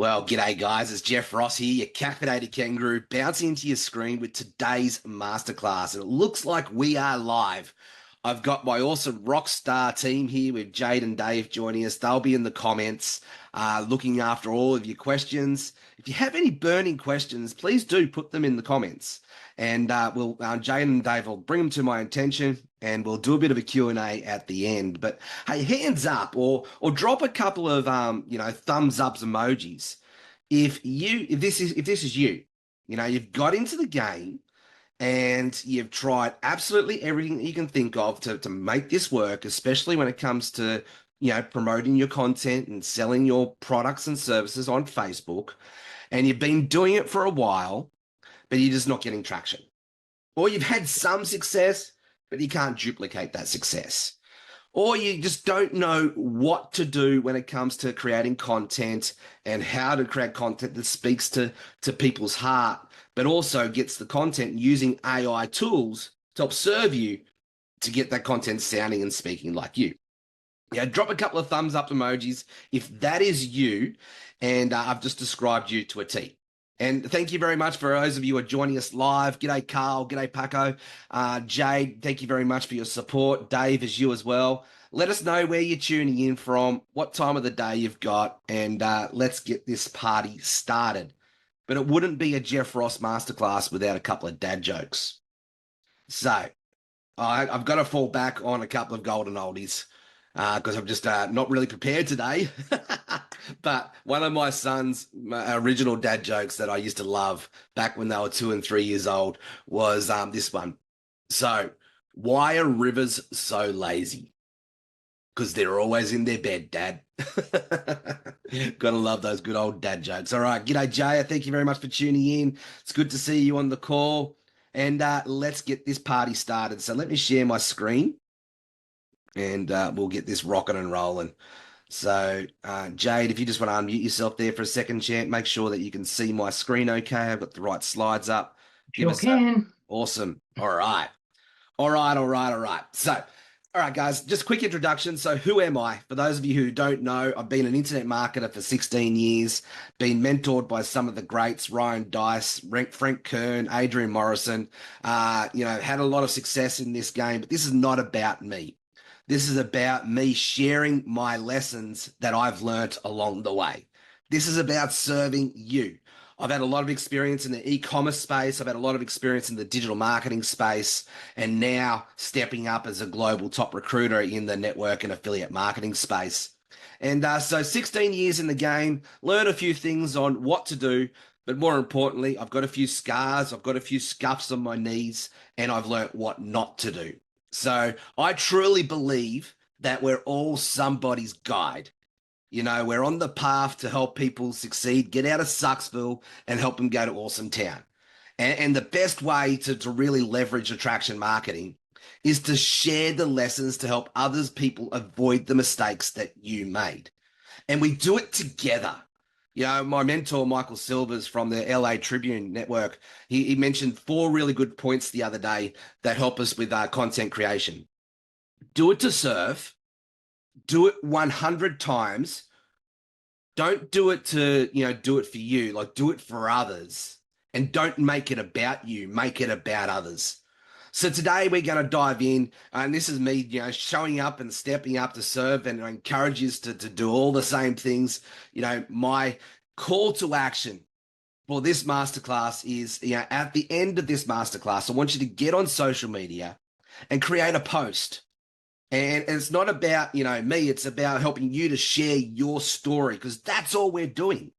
Well, g'day guys, it's Jeff Ross here, your Caffeinated Kangaroo, bouncing into your screen with today's masterclass. And it looks like we are live. I've got my awesome rock star team here with Jade and Dave joining us. They'll be in the comments, looking after all of your questions. If you have any burning questions, please do put them in the comments. And Jade and Dave will bring them to my attention, and we'll do a bit of a Q&A at the end. But hey, hands up or drop a couple of thumbs ups emojis if this is you. You've got into the game and you've tried absolutely everything that you can think of to make this work, especially when it comes to promoting your content and selling your products and services on Facebook, and you've been doing it for a while, but you're just not getting traction. Or you've had some success, but you can't duplicate that success. Or you just don't know what to do when it comes to creating content and how to create content that speaks to people's heart, but also gets the content using AI tools to help serve you to get that content sounding and speaking like you. Drop a couple of thumbs up emojis if that is you, and I've just described you to a T. And thank you very much for those of you who are joining us live. G'day, Carl. G'day, Paco. Jade, thank you very much for your support. Dave, is you as well. Let us know where you're tuning in from, what time of the day you've got, and let's get this party started. But it wouldn't be a Jeff Ross masterclass without a couple of dad jokes. So I've got to fall back on a couple of golden oldies because I'm just not really prepared today. But one of my son's original dad jokes that I used to love back when they were 2 and 3 years old was this one. So, why are rivers so lazy? Because they're always in their bed, Dad. Gotta love those good old dad jokes. All right, g'day, Jaya. Thank you very much for tuning in. It's good to see you on the call. And let's get this party started. So let me share my screen, and we'll get this rocking and rolling. So, Jade, if you just want to unmute yourself there for a second, champ, make sure that you can see my screen okay. I've got the right slides up. Sure can. Awesome. All right. So, all right, guys, just a quick introduction. So who am I? For those of you who don't know, I've been an internet marketer for 16 years, been mentored by some of the greats, Ryan Dice, Frank Kern, Adrian Morrison, had a lot of success in this game, but this is not about me. This is about me sharing my lessons that I've learnt along the way. This is about serving you. I've had a lot of experience in the e-commerce space. I've had a lot of experience in the digital marketing space, and now stepping up as a global top recruiter in the network and affiliate marketing space. And so 16 years in the game, learn a few things on what to do, but more importantly, I've got a few scars, I've got a few scuffs on my knees, and I've learnt what not to do. So I truly believe that we're all somebody's guide. We're on the path to help people succeed, get out of Sucksville and help them go to awesome town. And the best way to really leverage attraction marketing is to share the lessons to help others people avoid the mistakes that you made. And we do it together. My mentor, Michael Silvers from the LA Tribune Network, he mentioned 4 really good points the other day that help us with our content creation. Do it to serve. Do it 100 times. Don't do it to, do it for you. Like, do it for others. And don't make it about you. Make it about others. So today we're going to dive in, and this is me, showing up and stepping up to serve, and I encourage you to do all the same things. My call to action for this masterclass is, at the end of this masterclass, I want you to get on social media and create a post. And it's not about, me, it's about helping you to share your story, because that's all we're doing.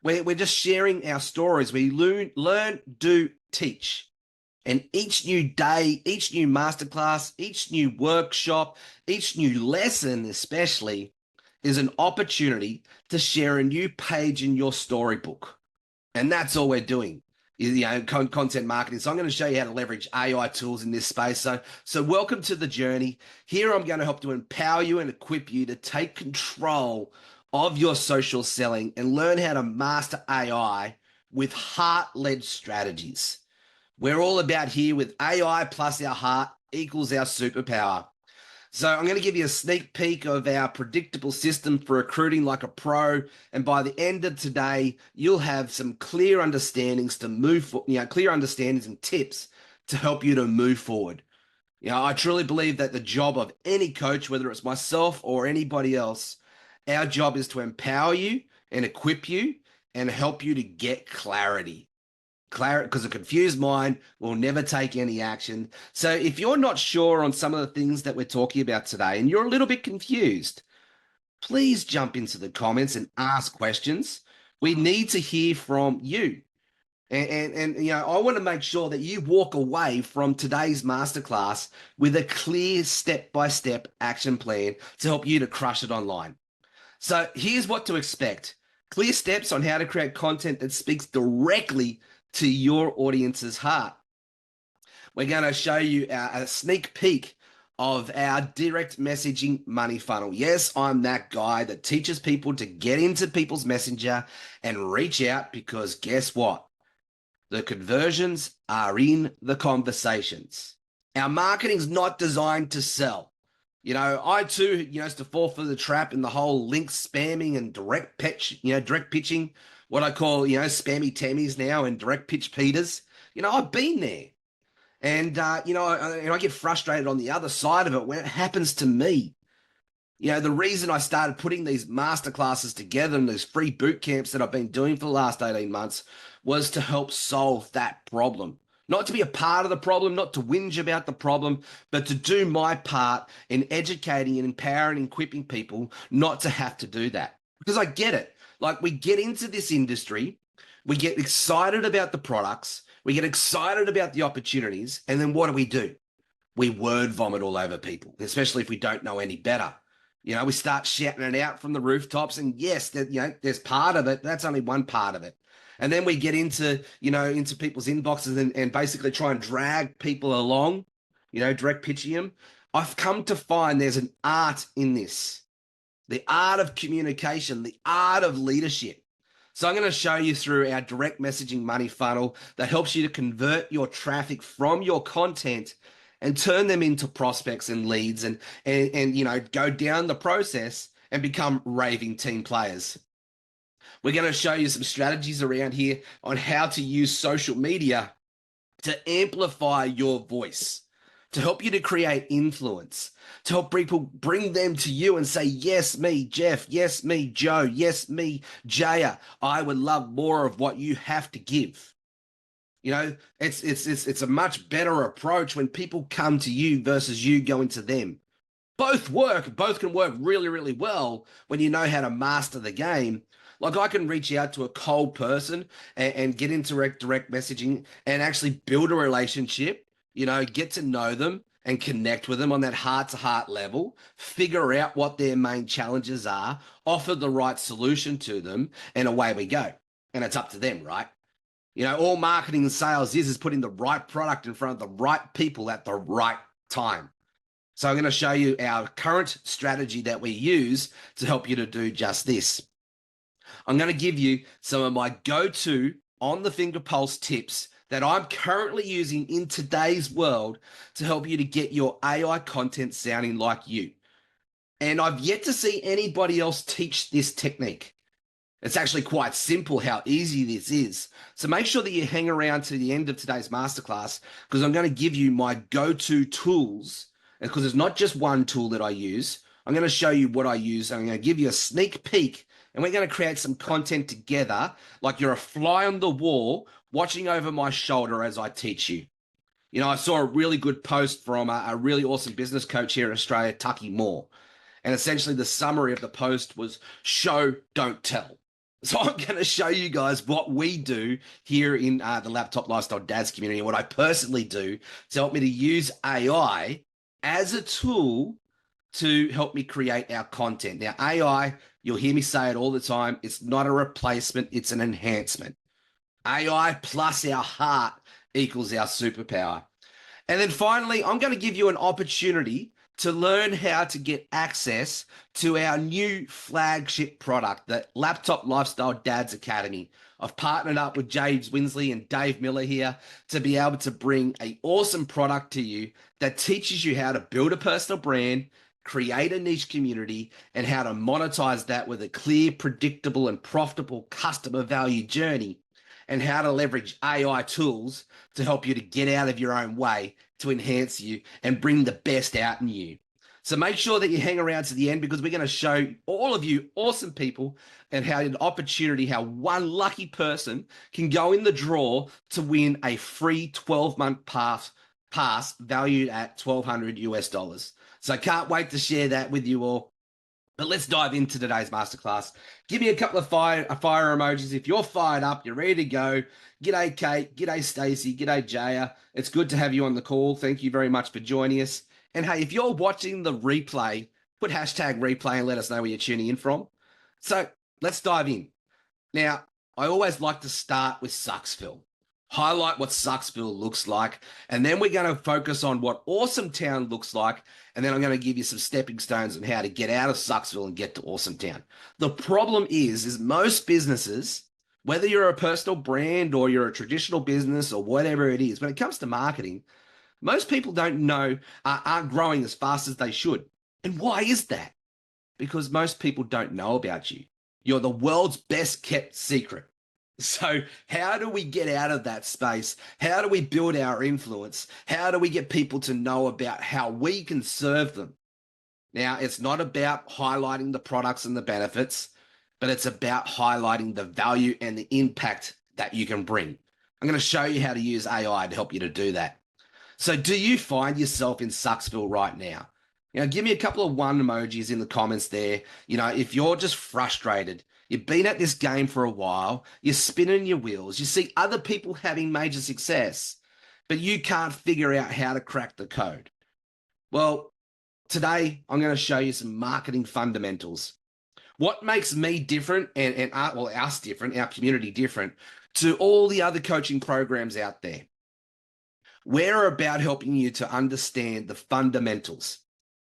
We're just sharing our stories. We learn, do, teach. And each new day, each new masterclass, each new workshop, each new lesson especially is an opportunity to share a new page in your storybook. And that's all we're doing, content marketing. So I'm going to show you how to leverage AI tools in this space. So welcome to the journey. Here I'm going to help to empower you and equip you to take control of your social selling and learn how to master AI with heart-led strategies. We're all about here with AI plus our heart equals our superpower. So I'm going to give you a sneak peek of our predictable system for recruiting like a pro. And by the end of today, you'll have some clear understandings to clear understandings and tips to help you to move forward. I truly believe that the job of any coach, whether it's myself or anybody else, our job is to empower you and equip you and help you to get clarity. Clarity, because a confused mind will never take any action. So if you're not sure on some of the things that we're talking about today and you're a little bit confused, please jump into the comments and ask questions. We need to hear from you. And I want to make sure that you walk away from today's masterclass with a clear step-by-step action plan to help you to crush it online. So here's what to expect. Clear steps on how to create content that speaks directly to your audience's heart. We're going to show you a sneak peek of our direct messaging money funnel. Yes, I'm that guy that teaches people to get into people's messenger and reach out, because guess what? The conversions are in the conversations. Our marketing's not designed to sell. I too, used to fall for the trap in the whole link spamming and direct pitching, what I call, spammy Tammys now and direct pitch Peters. I've been there. And, I get frustrated on the other side of it when it happens to me. The reason I started putting these masterclasses together and these free boot camps that I've been doing for the last 18 months was to help solve that problem. Not to be a part of the problem, not to whinge about the problem, but to do my part in educating and empowering and equipping people not to have to do that. Because I get it. Like, we get into this industry, we get excited about the products, we get excited about the opportunities, and then what do? We word vomit all over people, especially if we don't know any better. We start shouting it out from the rooftops, and yes, there's part of it. That's only one part of it. And then we get into people's inboxes and basically try and drag people along, direct pitching them. I've come to find there's an art in this, the art of communication, the art of leadership. So I'm going to show you through our direct messaging money funnel that helps you to convert your traffic from your content and turn them into prospects and leads and go down the process and become raving team players. We're going to show you some strategies around here on how to use social media to amplify your voice, to help you to create influence, to help people bring them to you and say, yes, me, Jeff, yes, me, Joe, yes, me, Jaya, I would love more of what you have to give. It's a much better approach when people come to you versus you going to them. Both can work really, really well when you know how to master the game. Like, I can reach out to a cold person and get into direct messaging and actually build a relationship, get to know them and connect with them on that heart-to-heart level, figure out what their main challenges are, offer the right solution to them, and away we go. And it's up to them, right? All marketing and sales is putting the right product in front of the right people at the right time. So I'm going to show you our current strategy that we use to help you to do just this. I'm going to give you some of my go-to on-the-finger pulse tips that I'm currently using in today's world to help you to get your AI content sounding like you. And I've yet to see anybody else teach this technique. It's actually quite simple how easy this is. So make sure that you hang around to the end of today's masterclass, because I'm going to give you my go-to tools, because it's not just one tool that I use. I'm going to show you what I use. I'm going to give you a sneak peek, and we're going to create some content together like you're a fly on the wall watching over my shoulder as I teach you. I saw a really good post from a really awesome business coach here in Australia, Tucky Moore. And essentially the summary of the post was show, don't tell. So I'm going to show you guys what we do here in the Laptop Lifestyle Dads community, and what I personally do to help me to use AI as a tool to help me create our content. Now, AI, you'll hear me say it all the time, it's not a replacement, it's an enhancement. AI plus our heart equals our superpower. And then finally, I'm going to give you an opportunity to learn how to get access to our new flagship product, the Laptop Lifestyle Dads Academy. I've partnered up with James Winsley and Dave Miller here to be able to bring an awesome product to you that teaches you how to build a personal brand, create a niche community, and how to monetize that with a clear, predictable, and profitable customer value journey, and how to leverage AI tools to help you to get out of your own way to enhance you and bring the best out in you. So make sure that you hang around to the end, because we're going to show all of you awesome people and how an opportunity, how one lucky person can go in the draw to win a free 12-month pass valued at $1,200 US. So I can't wait to share that with you all. But let's dive into today's masterclass. Give me a couple of fire emojis if you're fired up, you're ready to go. G'day, Kate. G'day, Stacey. G'day, Jaya. It's good to have you on the call. Thank you very much for joining us. And hey, if you're watching the replay, put hashtag replay and let us know where you're tuning in from. So let's dive in. Now, I always like to start with Sucksville. Highlight what Sucksville looks like, and then we're going to focus on what Awesome Town looks like, and then I'm going to give you some stepping stones on how to get out of Sucksville and get to Awesome Town. The problem is most businesses, whether you're a personal brand or you're a traditional business or whatever it is, when it comes to marketing, most people don't know, aren't growing as fast as they should. And why is that? Because most people don't know about you. You're the world's best kept secret. So how do we get out of that space? How do we build our influence? How do we get people to know about how we can serve them? Now, it's not about highlighting the products and the benefits, but it's about highlighting the value and the impact that you can bring. I'm going to show you how to use AI to help you to do that. So do you find yourself in Sucksville right now? Give me a couple of one emojis in the comments there. If you're just frustrated, you've been at this game for a while, you're spinning your wheels, you see other people having major success, but you can't figure out how to crack the code. Well, today I'm going to show you some marketing fundamentals. What makes me different and us different, our community different to all the other coaching programs out there. We're about helping you to understand the fundamentals,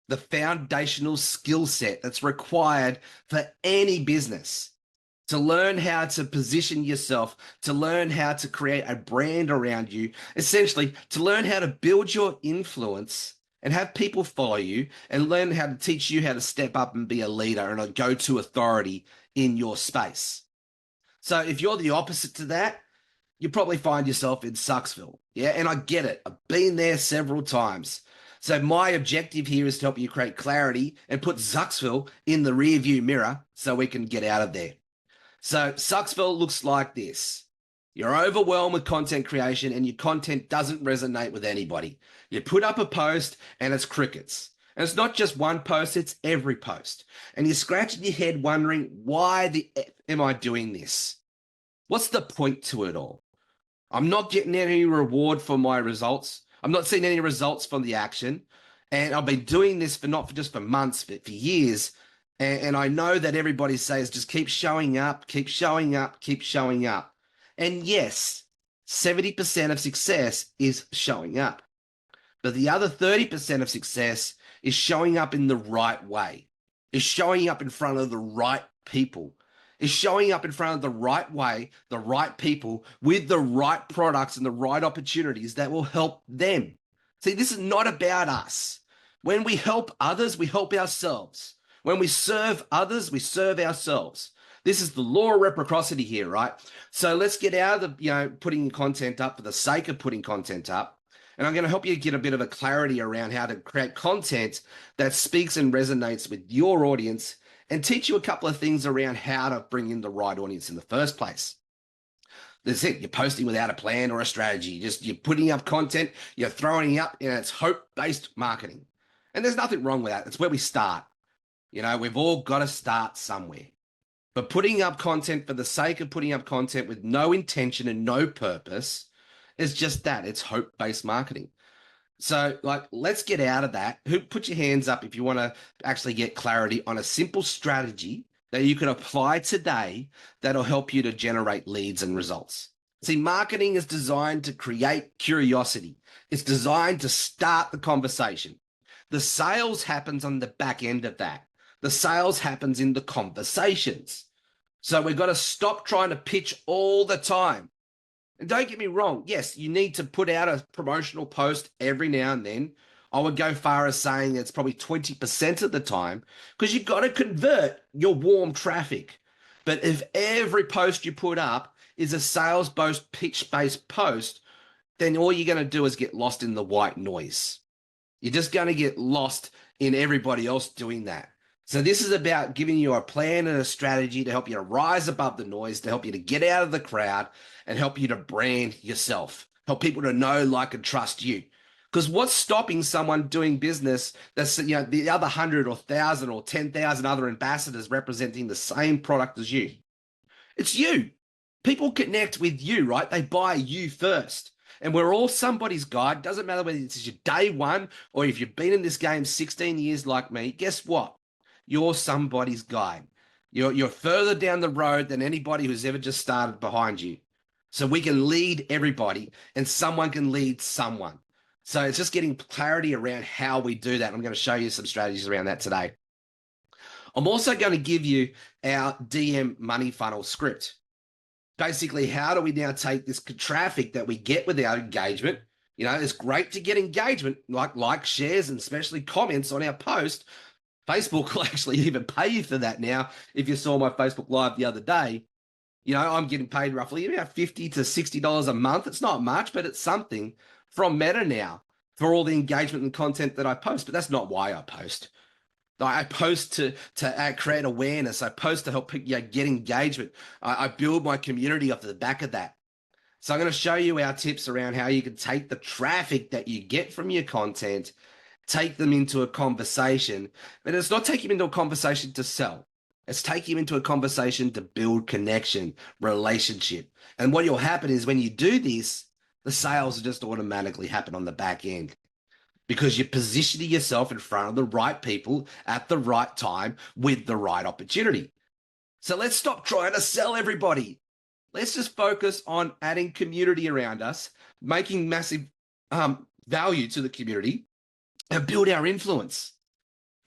the foundational skill set that's required for any business, to learn how to position yourself, to learn how to create a brand around you, essentially to learn how to build your influence and have people follow you, and learn how to teach you how to step up and be a leader and a go-to authority in your space. So if you're the opposite to that, you probably find yourself in Sucksville. Yeah, and I get it. I've been there several times. So my objective here is to help you create clarity and put Sucksville in the rearview mirror so we can get out of there. So Sucksville looks like this. You're overwhelmed with content creation and your content doesn't resonate with anybody. You put up a post and it's crickets. And it's not just one post, it's every post. And you're scratching your head wondering, why the F am I doing this? What's the point to it all? I'm not getting any reward for my results. I'm not seeing any results from the action. And I've been doing this not just for months, but for years. And I know that everybody says, just keep showing up, keep showing up, keep showing up. And yes, 70% of success is showing up. But the other 30% of success is showing up in the right way, is showing up in front of the right people, is showing up in front of the right way, the right people with the right products and the right opportunities that will help them. See, this is not about us. When we help others, we help ourselves. When we serve others, we serve ourselves. This is the law of reciprocity here, right? So let's get out of the, putting content up for the sake of putting content up. And I'm going to help you get a bit of a clarity around how to create content that speaks and resonates with your audience, and teach you a couple of things around how to bring in the right audience in the first place. That's it. You're posting without a plan or a strategy. You're putting up content, you're throwing it up, and it's hope-based marketing. And there's nothing wrong with that. It's where we start. We've all got to start somewhere. But putting up content for the sake of putting up content with no intention and no purpose is just that. It's hope-based marketing. So, let's get out of that. Put your hands up if you want to actually get clarity on a simple strategy that you can apply today that'll help you to generate leads and results. See, marketing is designed to create curiosity. It's designed to start the conversation. The sales happens on the back end of that. The sales happens in the conversations. So we've got to stop trying to pitch all the time. And don't get me wrong, yes, you need to put out a promotional post every now and then. I would go far as saying it's probably 20% of the time, because you've got to convert your warm traffic. But if every post you put up is a sales based pitch based post, then all you're going to do is get lost in the white noise. You're just going to get lost in everybody else doing that. So this is about giving you a plan and a strategy to help you to rise above the noise, to help you to get out of the crowd and help you to brand yourself, help people to know, like, and trust you. Because what's stopping someone doing business that's, the other 100 or 1,000 or 10,000 other ambassadors representing the same product as you? It's you. People connect with you, right? They buy you first. And we're all somebody's guide. Doesn't matter whether it's your day one or if you've been in this game 16 years like me. Guess what? You're somebody's guide. You're further down the road than anybody who's ever just started behind you. So we can lead everybody and someone can lead someone. So it's just getting clarity around how we do that. I'm going to show you some strategies around that today. I'm also going to give you our DM money funnel script. Basically, how do we now take this traffic that we get with our engagement? It's great to get engagement, like shares, and especially comments on our post. Facebook will actually even pay you for that now. If you saw my Facebook Live the other day, I'm getting paid roughly about $50 to $60 a month. It's not much, but it's something from Meta now for all the engagement and content that I post. But that's not why I post. I post to create awareness. I post to help get engagement. I build my community off the back of that. So I'm going to show you our tips around how you can take the traffic that you get from your content, take them into a conversation. But it's not taking them into a conversation to sell. It's taking them into a conversation to build connection, relationship. And what will happen is when you do this, the sales will just automatically happen on the back end, because you're positioning yourself in front of the right people at the right time with the right opportunity. So let's stop trying to sell everybody. Let's just focus on adding community around us, making massive value to the community, and build our influence.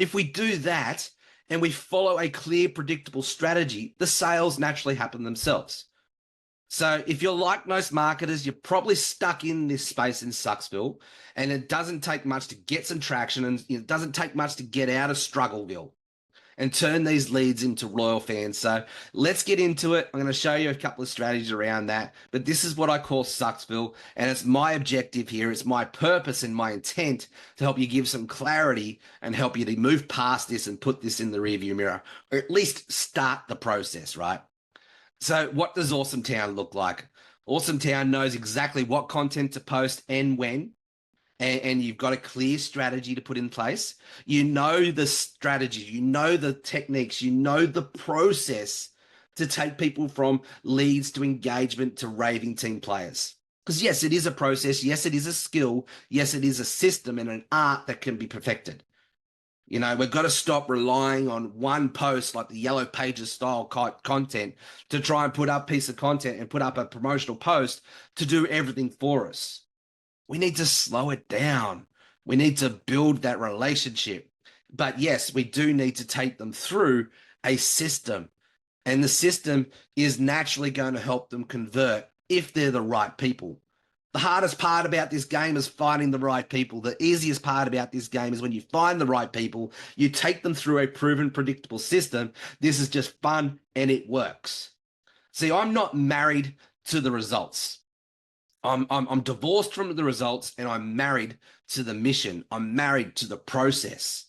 If we do that and we follow a clear, predictable strategy, the sales naturally happen themselves. So if you're like most marketers, you're probably stuck in this space in Sucksville, and it doesn't take much to get some traction, and it doesn't take much to get out of Struggleville and turn these leads into loyal fans. So let's get into it. I'm going to show you a couple of strategies around that, but this is what I call Sucksville, and it's my objective here. It's my purpose and my intent to help you give some clarity and help you to move past this and put this in the rearview mirror, or at least start the process, right? So what does Awesome Town look like? Awesome Town knows exactly what content to post and when, and you've got a clear strategy to put in place. You know the strategy, you know the techniques, you know the process to take people from leads to engagement to raving team players. Because yes, it is a process. Yes, it is a skill. Yes, it is a system and an art that can be perfected. We've got to stop relying on one post like the Yellow Pages style content to try and put up a piece of content and put up a promotional post to do everything for us. We need to slow it down. We need to build that relationship. But yes, we do need to take them through a system. And the system is naturally going to help them convert if they're the right people. The hardest part about this game is finding the right people. The easiest part about this game is when you find the right people, you take them through a proven, predictable system. This is just fun and it works. See, I'm not married to the results. I'm divorced from the results and I'm married to the mission. I'm married to the process,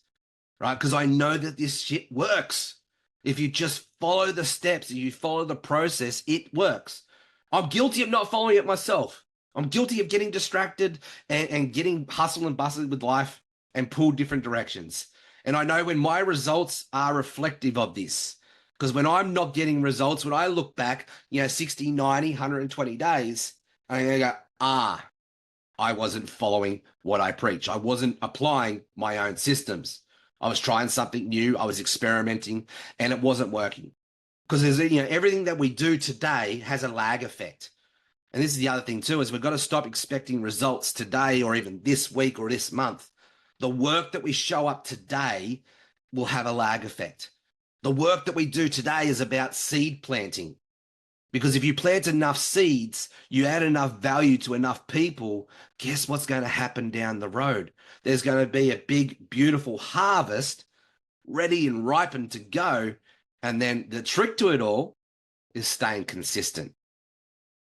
right? Because I know that this shit works. If you just follow the steps, if you follow the process, it works. I'm guilty of not following it myself. I'm guilty of getting distracted and getting hustle and bustled with life and pulled different directions. And I know when my results are reflective of this, because when I'm not getting results, when I look back, 60, 90, 120 days, I go, I wasn't following what I preach. I wasn't applying my own systems. I was trying something new. I was experimenting and it wasn't working. Because there's, everything that we do today has a lag effect. And this is the other thing too, is we've got to stop expecting results today or even this week or this month. The work that we show up today will have a lag effect. The work that we do today is about seed planting. Because if you plant enough seeds, you add enough value to enough people, guess what's going to happen down the road? There's going to be a big, beautiful harvest ready and ripened to go. And then the trick to it all is staying consistent.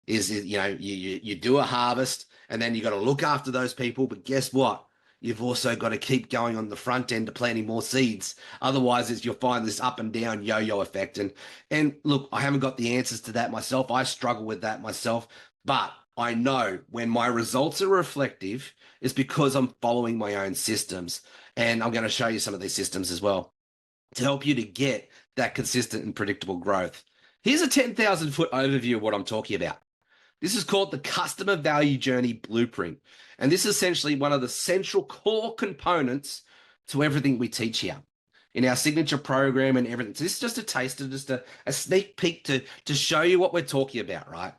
You do a harvest and then you got to look after those people. But guess what? You've also got to keep going on the front end to planting more seeds. Otherwise, you'll find this up and down yo-yo effect. And look, I haven't got the answers to that myself. I struggle with that myself. But I know when my results are reflective, it's because I'm following my own systems. And I'm going to show you some of these systems as well to help you to get that consistent and predictable growth. Here's a 10,000 foot overview of what I'm talking about. This is called the Customer Value Journey Blueprint. And this is essentially one of the central core components to everything we teach here in our signature program and everything. So this is just a taster, just a sneak peek to show you what we're talking about, right?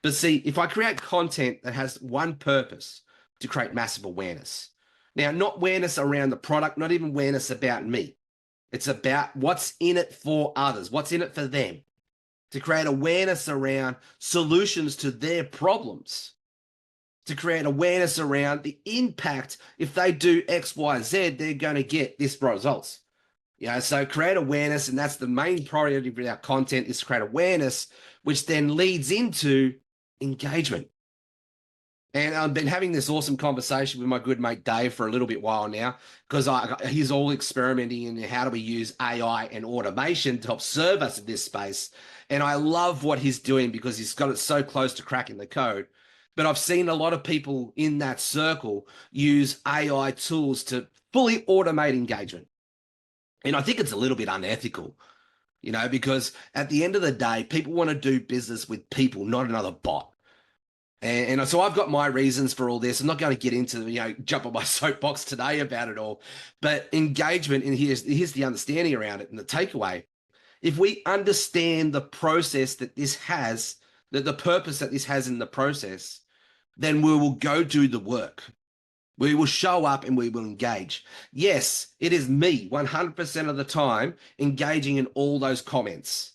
But see, if I create content that has one purpose, to create massive awareness. Now, not awareness around the product, not even awareness about me. It's about what's in it for others, what's in it for them, to create awareness around solutions to their problems, to create awareness around the impact. If they do X, Y, Z, they're going to get this results. So create awareness, and that's the main priority of our content, is to create awareness, which then leads into engagement. And I've been having this awesome conversation with my good mate Dave for a little bit while now, because he's all experimenting in how do we use AI and automation to help serve us in this space. And I love what he's doing because he's got it so close to cracking the code. But I've seen a lot of people in that circle use AI tools to fully automate engagement. And I think it's a little bit unethical, because at the end of the day, people want to do business with people, not another bot. And so I've got my reasons for all this. I'm not going to get into, jump on my soapbox today about it all, but engagement, and here's the understanding around it and the takeaway. If we understand the process that this has, the purpose that this has in the process, then we will go do the work. We will show up and we will engage. Yes, it is me 100% of the time engaging in all those comments.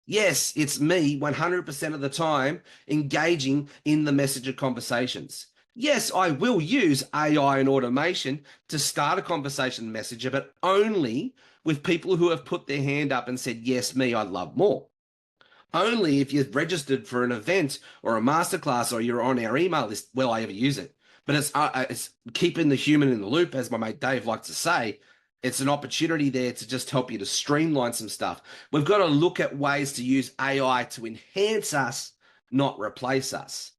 Yes, it's me 100% of the time engaging in the messenger conversations. Yes, I will use AI and automation to start a conversation messenger, but only with people who have put their hand up and said, yes, me, I'd love more. Only if you've registered for an event or a masterclass or you're on our email list will I ever use it. But it's keeping the human in the loop, as my mate Dave likes to say. It's an opportunity there to just help you to streamline some stuff. We've got to look at ways to use AI to enhance us, not replace us.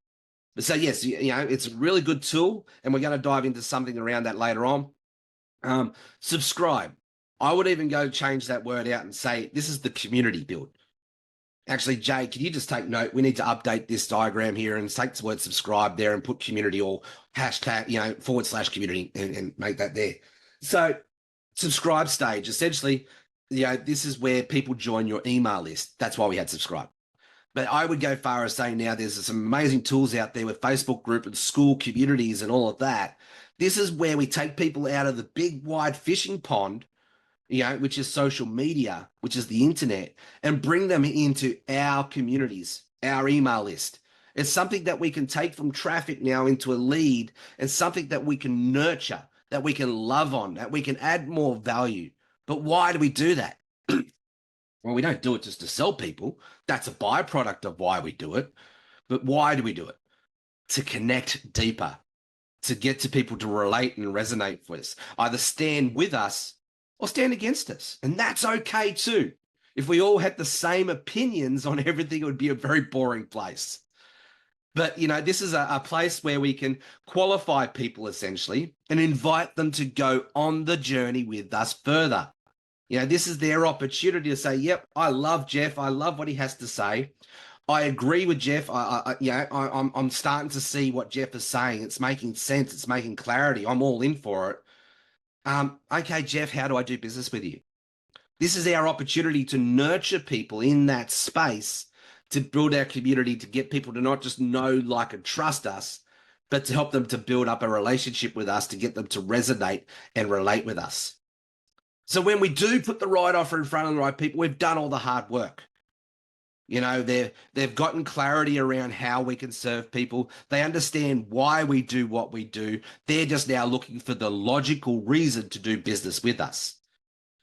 So yes, it's a really good tool, and we're going to dive into something around that later on. Subscribe. I would even go change that word out and say, this is the community build. Actually, Jay, can you just take note? We need to update this diagram here and take the word subscribe there and put community or hashtag, /community and make that there. So subscribe stage, essentially, this is where people join your email list. That's why we had subscribe. But I would go far as saying now there's some amazing tools out there with Facebook group and school communities and all of that. This is where we take people out of the big, wide fishing pond, which is social media, which is the internet, and bring them into our communities, our email list. It's something that we can take from traffic now into a lead, and something that we can nurture, that we can love on, that we can add more value. But why do we do that? Well, we don't do it just to sell people. That's a byproduct of why we do it. But why do we do it? To connect deeper, to get to people to relate and resonate with us, either stand with us or stand against us. And that's okay too. If we all had the same opinions on everything, it would be a very boring place. But, this is a place where we can qualify people essentially and invite them to go on the journey with us further. This is their opportunity to say, yep, I love Jeff. I love what he has to say. I agree with Jeff. I'm starting to see what Jeff is saying. It's making sense. It's making clarity. I'm all in for it. Okay, Jeff, how do I do business with you? This is our opportunity to nurture people in that space, to build our community, to get people to not just know, like, and trust us, but to help them to build up a relationship with us, to get them to resonate and relate with us. So when we do put the right offer in front of the right people, we've done all the hard work. You know, they've gotten clarity around how we can serve people. They understand why we do what we do. They're just now looking for the logical reason to do business with us.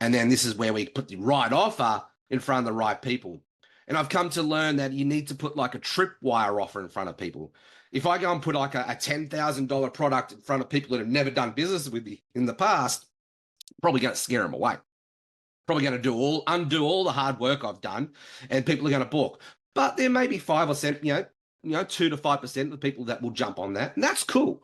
And then this is where we put the right offer in front of the right people. And I've come to learn that you need to put like a tripwire offer in front of people. If I go and put like a $10,000 product in front of people that have never done business with me in the past, probably going to scare them away. Probably going to undo all the hard work I've done, and people are going to balk. But there may be 5%, 2 to 5% of the people that will jump on that, and that's cool.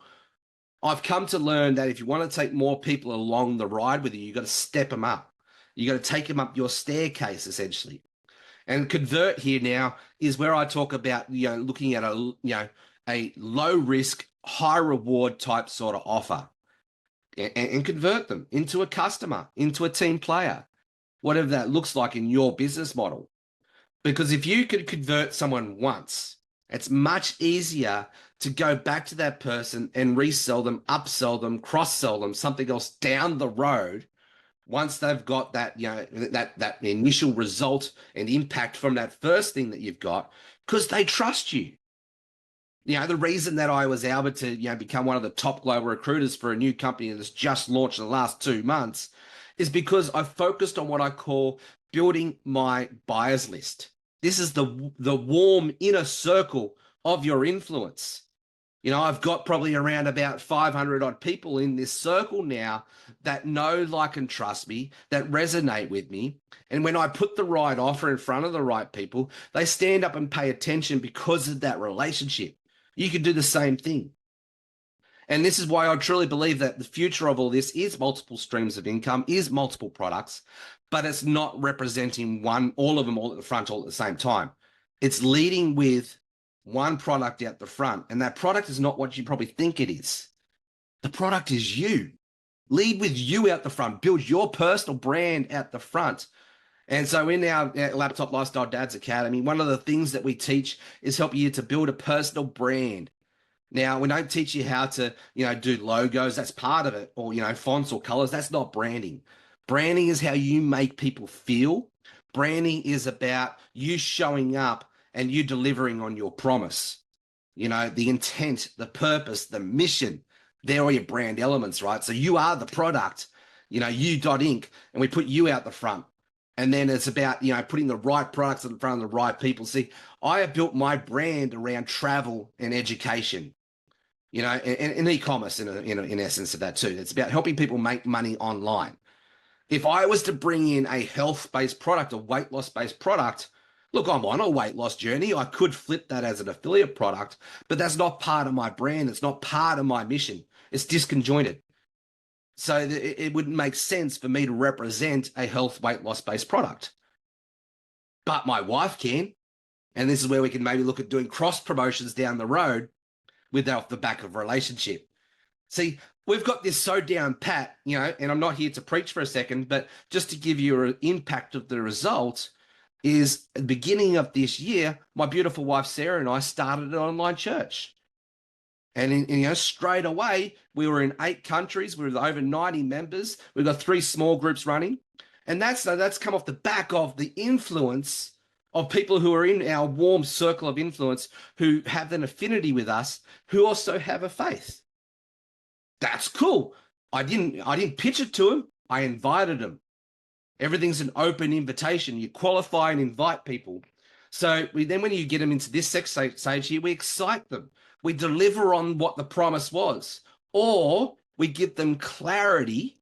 I've come to learn that if you want to take more people along the ride with you, you've got to step them up. You got to take them up your staircase, essentially. And convert here now is where I talk about, looking at a low risk, high reward type sort of offer, and convert them into a customer, into a team player, whatever that looks like in your business model. Because if you could convert someone once, it's much easier to go back to that person and resell them, upsell them, cross-sell them, something else down the road once they've got that, that initial result and impact from that first thing that you've got, because they trust you. The reason that I was able to, become one of the top global recruiters for a new company that's just launched in the last 2 months is because I focused on what I call building my buyers list. This is the warm inner circle of your influence. I've got probably around about 500 odd people in this circle now that know, like, and trust me, that resonate with me. And when I put the right offer in front of the right people, they stand up and pay attention because of that relationship. You can do the same thing. And this is why I truly believe that the future of all this is multiple streams of income, is multiple products, but it's not representing all of them all at the front, all at the same time. It's leading with one product out the front, and that product is not what you probably think it is. The product is you. Lead with you out the front. Build your personal brand out the front. And so in our Laptop Lifestyle Dads Academy, one of the things that we teach is help you to build a personal brand. Now, we don't teach you how to, do logos. That's part of it, or, fonts or colors. That's not branding. Branding is how you make people feel. Branding is about you showing up and you delivering on your promise. The intent, the purpose, the mission, they're all your brand elements, right? So you are the product, you.inc, and we put you out the front. And then it's about, putting the right products in front of the right people. See, I have built my brand around travel and education, and e-commerce in essence of that too. It's about helping people make money online. If I was to bring in a health-based product, a weight loss-based product, look, I'm on a weight loss journey. I could flip that as an affiliate product, but that's not part of my brand. It's not part of my mission. It's disconjointed. So it wouldn't make sense for me to represent a health weight loss-based product. But my wife can, and this is where we can maybe look at doing cross promotions down the road without the back of a relationship. See, we've got this so down pat, and I'm not here to preach for a second, but just to give you an impact of the result is at the beginning of this year, my beautiful wife, Sarah, and I started an online church. And straight away, we were in 8 countries. We were over 90 members. We've got 3 small groups running. And that's come off the back of the influence of people who are in our warm circle of influence, who have an affinity with us, who also have a faith. That's cool. I didn't pitch it to them. I invited them. Everything's an open invitation. You qualify and invite people. So then when you get them into this stage here, we excite them. We deliver on what the promise was, or we give them clarity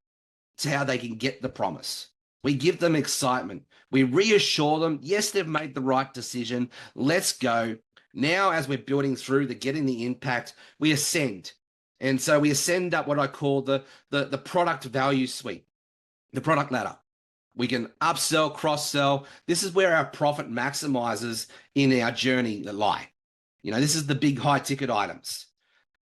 to how they can get the promise. We give them excitement. We reassure them, yes, they've made the right decision. Let's go. Now, as we're building through getting the impact, we ascend. And so we ascend up what I call the product value suite, the product ladder. We can upsell, cross-sell. This is where our profit maximizers in our journey lie. This is the big high-ticket items.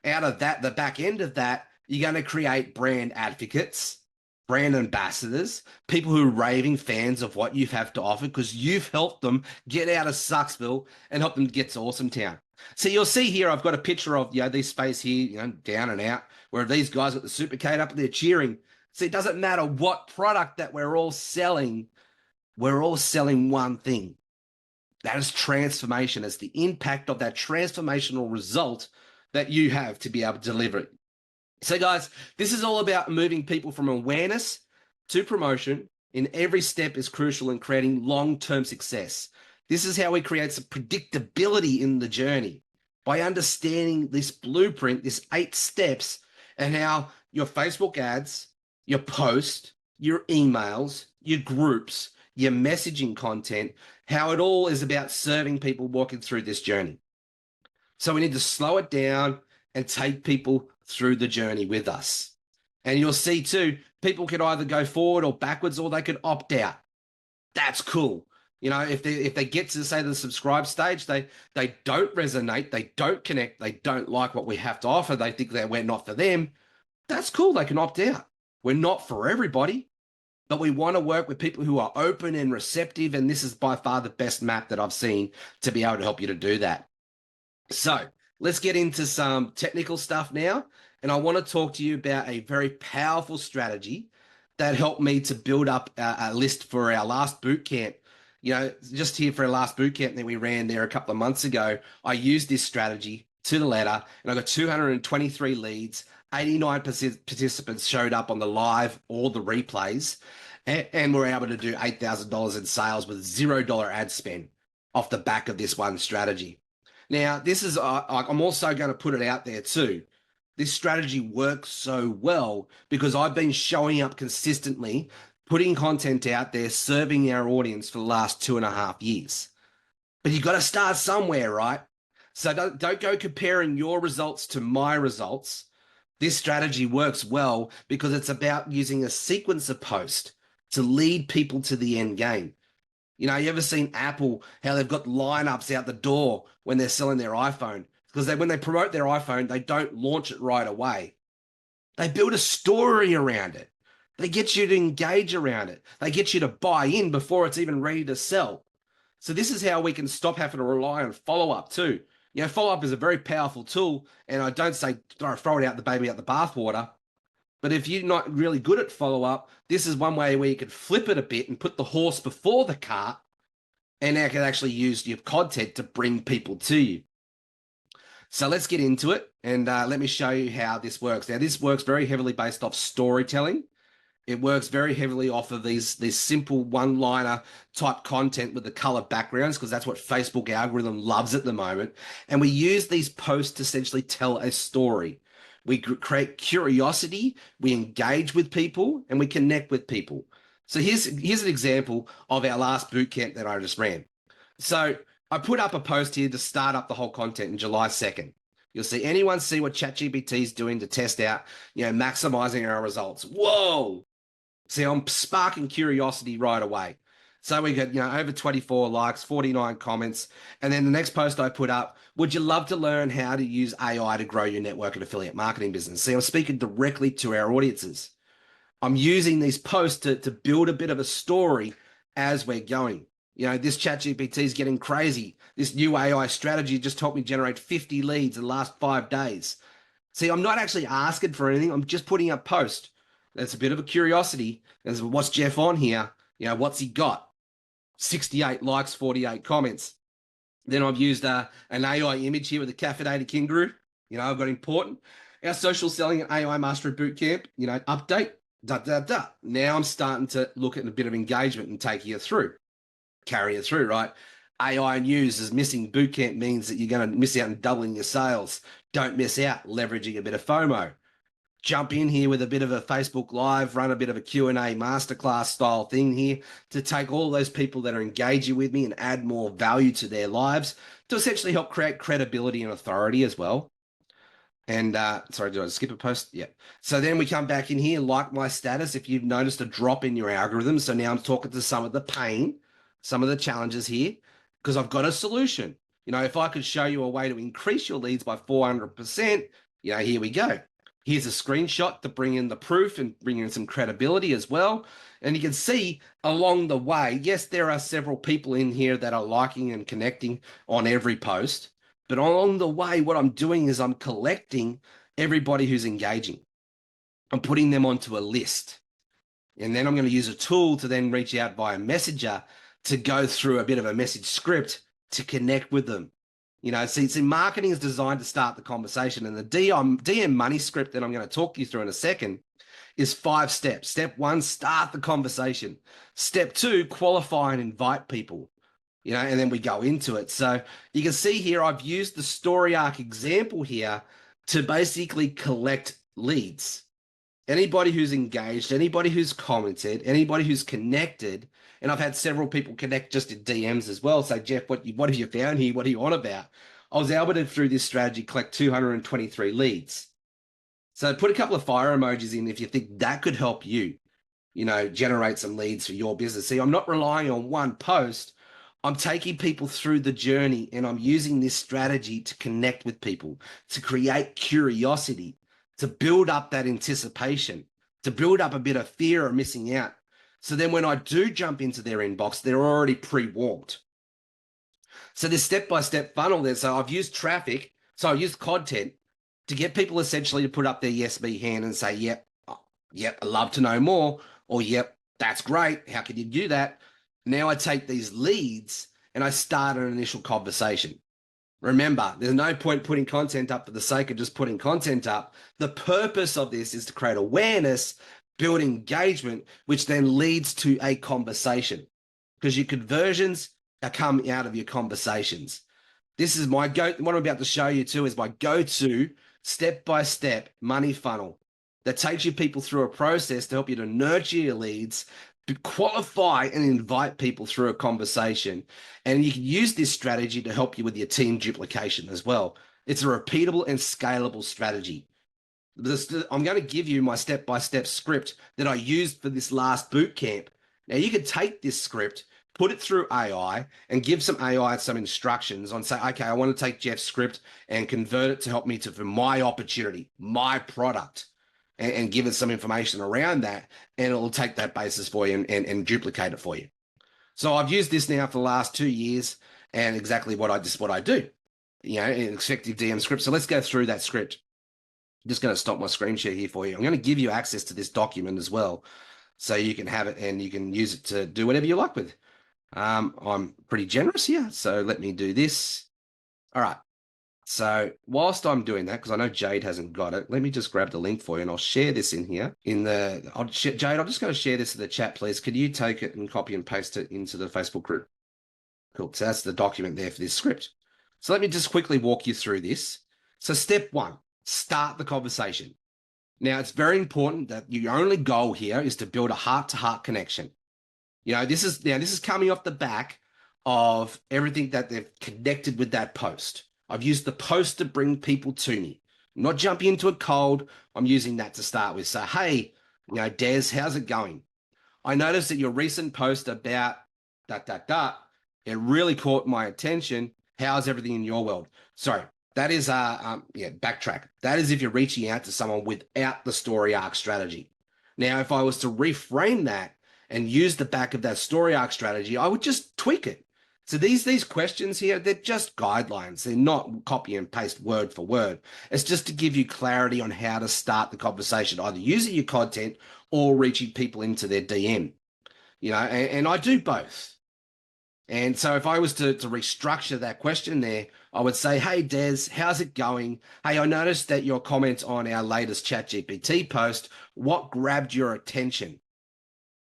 Out of that, the back end of that, you're going to create brand advocates, brand ambassadors, people who are raving fans of what you have to offer because you've helped them get out of Sucksville and help them get to Awesome Town. So you'll see here, I've got a picture of, this space here, down and out, where these guys got the Supercade up and they're cheering. So it doesn't matter what product that we're all selling one thing. That is transformation. It's the impact of that transformational result that you have to be able to deliver it. So guys, this is all about moving people from awareness to promotion. In every step is crucial in creating long-term success. This is how we create some predictability in the journey by understanding this blueprint, this 8 steps, and how your Facebook ads, your post, your emails, your groups, your messaging content, how it all is about serving people walking through this journey. So we need to slow it down and take people through the journey with us. And you'll see too, people can either go forward or backwards, or they could opt out. That's cool. If they get to, say, the subscribe stage, they don't resonate, they don't connect, they don't like what we have to offer, they think that we're not for them. That's cool. They can opt out. We're not for everybody, but we want to work with people who are open and receptive. And this is by far the best map that I've seen to be able to help you to do that. So let's get into some technical stuff now. And I want to talk to you about a very powerful strategy that helped me to build up a list for our last boot camp. Just here for our last boot camp that we ran there a couple of months ago, I used this strategy to the letter, and I got 223 leads. 89 participants showed up on the live or the replays, and we're able to do $8,000 in sales with $0 ad spend off the back of this one strategy. Now, this is, I'm also going to put it out there too. This strategy works so well because I've been showing up consistently, putting content out there, serving our audience for the last 2.5 years. But you've got to start somewhere, right? So don't go comparing your results to my results. This strategy works well because it's about using a sequence of posts to lead people to the end game. You ever seen Apple, how they've got lineups out the door when they're selling their iPhone? Because when they promote their iPhone, they don't launch it right away. They build a story around it. They get you to engage around it. They get you to buy in before it's even ready to sell. So this is how we can stop having to rely on follow-up too. Follow-up is a very powerful tool, and I don't say throw it out the baby out the bathwater. But if you're not really good at follow-up, this is one way where you could flip it a bit and put the horse before the cart, and now can actually use your content to bring people to you. So let's get into it, and let me show you how this works. Now, this works very heavily based off storytelling. It works very heavily off of these simple one-liner type content with the color backgrounds, because that's what Facebook algorithm loves at the moment. And we use these posts to essentially tell a story. We create curiosity, we engage with people, and we connect with people. So here's an example of our last boot camp that I just ran. So I put up a post here to start up the whole content in July 2nd. You'll see anyone see what ChatGPT is doing to test out, maximizing our results. Whoa! See, I'm sparking curiosity right away. So we got, over 24 likes, 49 comments. And then the next post I put up, would you love to learn how to use AI to grow your network and affiliate marketing business? See, I'm speaking directly to our audiences. I'm using these posts to build a bit of a story as we're going. This ChatGPT is getting crazy. This new AI strategy just helped me generate 50 leads in the last 5 days. See, I'm not actually asking for anything. I'm just putting up post. That's a bit of a curiosity. As what's Jeff on here? What's he got? 68 likes, 48 comments. Then I've used an AI image here with the Caffeinated Kangaroo. I've got important. Our social selling and AI mastery bootcamp, update. Now I'm starting to look at a bit of engagement and take you through. Carry it through, right? AI news is missing bootcamp means that you're going to miss out on doubling your sales. Don't miss out, leveraging a bit of FOMO. Jump in here with a bit of a Facebook Live, run a bit of a Q&A masterclass style thing here to take all those people that are engaging with me and add more value to their lives to essentially help create credibility and authority as well. And sorry, did I skip a post? Yeah. So then we come back in here, like my status, if you've noticed a drop in your algorithm. So now I'm talking to some of the pain, some of the challenges here, because I've got a solution. If I could show you a way to increase your leads by 400%, here we go. Here's a screenshot to bring in the proof and bring in some credibility as well. And you can see along the way, yes, there are several people in here that are liking and connecting on every post, But along the way, what I'm doing is I'm collecting everybody who's engaging. I'm putting them onto a list. And then I'm going to use a tool to then reach out via Messenger to go through a bit of a message script to connect with them. See, marketing is designed to start the conversation. And the DM money script that I'm going to talk you through in a second is 5 steps. Step 1, start the conversation. Step 2, qualify and invite people. And then we go into it. So you can see here, I've used the story arc example here to basically collect leads. Anybody who's engaged, anybody who's commented, anybody who's connected, and I've had several people connect just in DMs as well. Say, Jeff, what have you found here? What are you on about? I was able to, through this strategy, collect 223 leads. So put a couple of fire emojis in if you think that could help you, generate some leads for your business. See, I'm not relying on one post. I'm taking people through the journey, and I'm using this strategy to connect with people, to create curiosity, to build up that anticipation, to build up a bit of fear of missing out. So then when I do jump into their inbox, they're already pre-warmed. So this step-by-step funnel there. So I've used traffic. So I've used content to get people essentially to put up their yes me hand and say, yep, I'd love to know more. Or, yep, that's great. How can you do that? Now I take these leads and I start an initial conversation. Remember, there's no point putting content up for the sake of just putting content up. The purpose of this is to create awareness, build engagement, which then leads to a conversation, because your conversions are coming out of your conversations. This is what I'm about to show you too is my go-to step-by-step money funnel that takes you people through a process to help you to nurture your leads, qualify and invite people through a conversation. And you can use this strategy to help you with your team duplication as well. It's a repeatable and scalable strategy. I'm going to give you my step-by-step script that I used for this last boot camp. Now you can take this script, put it through AI and give some AI some instructions on, say, okay, I want to take Jeff's script and convert it to help me for my opportunity, my product, and give it some information around that, and it'll take that basis for you and duplicate it for you. So I've used this now for the last 2 years, and exactly what I do, an effective DM script. So let's go through that script. I'm just going to stop my screen share here for you. I'm going to give you access to this document as well, so you can have it and you can use it to do whatever you like with. I'm pretty generous here, so let me do this. All right. So whilst I'm doing that, because I know Jade hasn't got it, let me just grab the link for you and I'll share this in here. Jade, I'm just going to share this in the chat, please. Could you take it and copy and paste it into the Facebook group? Cool. So that's the document there for this script. So let me just quickly walk you through this. So step 1, start the conversation. Now, it's very important that your only goal here is to build a heart-to-heart connection. This is coming off the back of everything that they've connected with that post. I've used the post to bring people to me. I'm not jumping into it cold. I'm using that to start with. So, hey, Des, how's it going? I noticed that your recent post about ... it really caught my attention. How's everything in your world? Sorry, that is, backtrack. That is if you're reaching out to someone without the story arc strategy. Now, if I was to reframe that and use the back of that story arc strategy, I would just tweak it. So these questions here, they're just guidelines. They're not copy and paste word for word. It's just to give you clarity on how to start the conversation, either using your content or reaching people into their DM. And I do both. And so if I was to restructure that question there, I would say, hey, Des, how's it going? Hey, I noticed that your comment on our latest ChatGPT post, what grabbed your attention?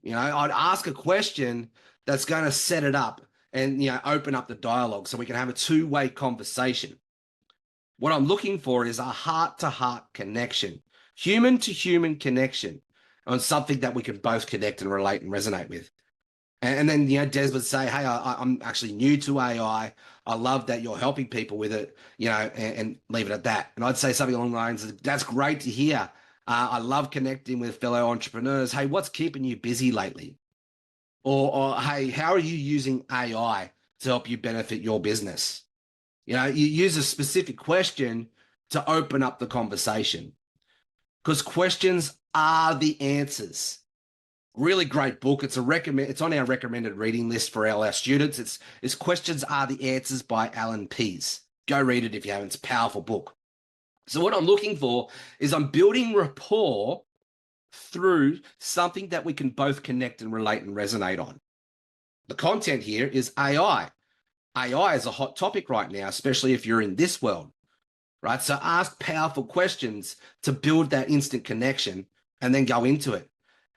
I'd ask a question that's going to set it up and, open up the dialogue so we can have a two-way conversation. What I'm looking for is a heart-to-heart connection, human-to-human connection on something that we can both connect and relate and resonate with. And then, Des would say, hey, I'm actually new to AI. I love that you're helping people with it, and leave it at that. And I'd say something along the lines of, that's great to hear. I love connecting with fellow entrepreneurs. Hey, what's keeping you busy lately? Or hey, how are you using AI to help you benefit your business? You use a specific question to open up the conversation, because questions are the answers. Really great book. It's on our recommended reading list for our students. It's Questions Are the Answers by Alan Pease. Go read it if you haven't. It's a powerful book. So what I'm looking for is I'm building rapport through something that we can both connect and relate and resonate on. The content here is AI. AI is a hot topic right now, especially if you're in this world, right? So ask powerful questions to build that instant connection and then go into it.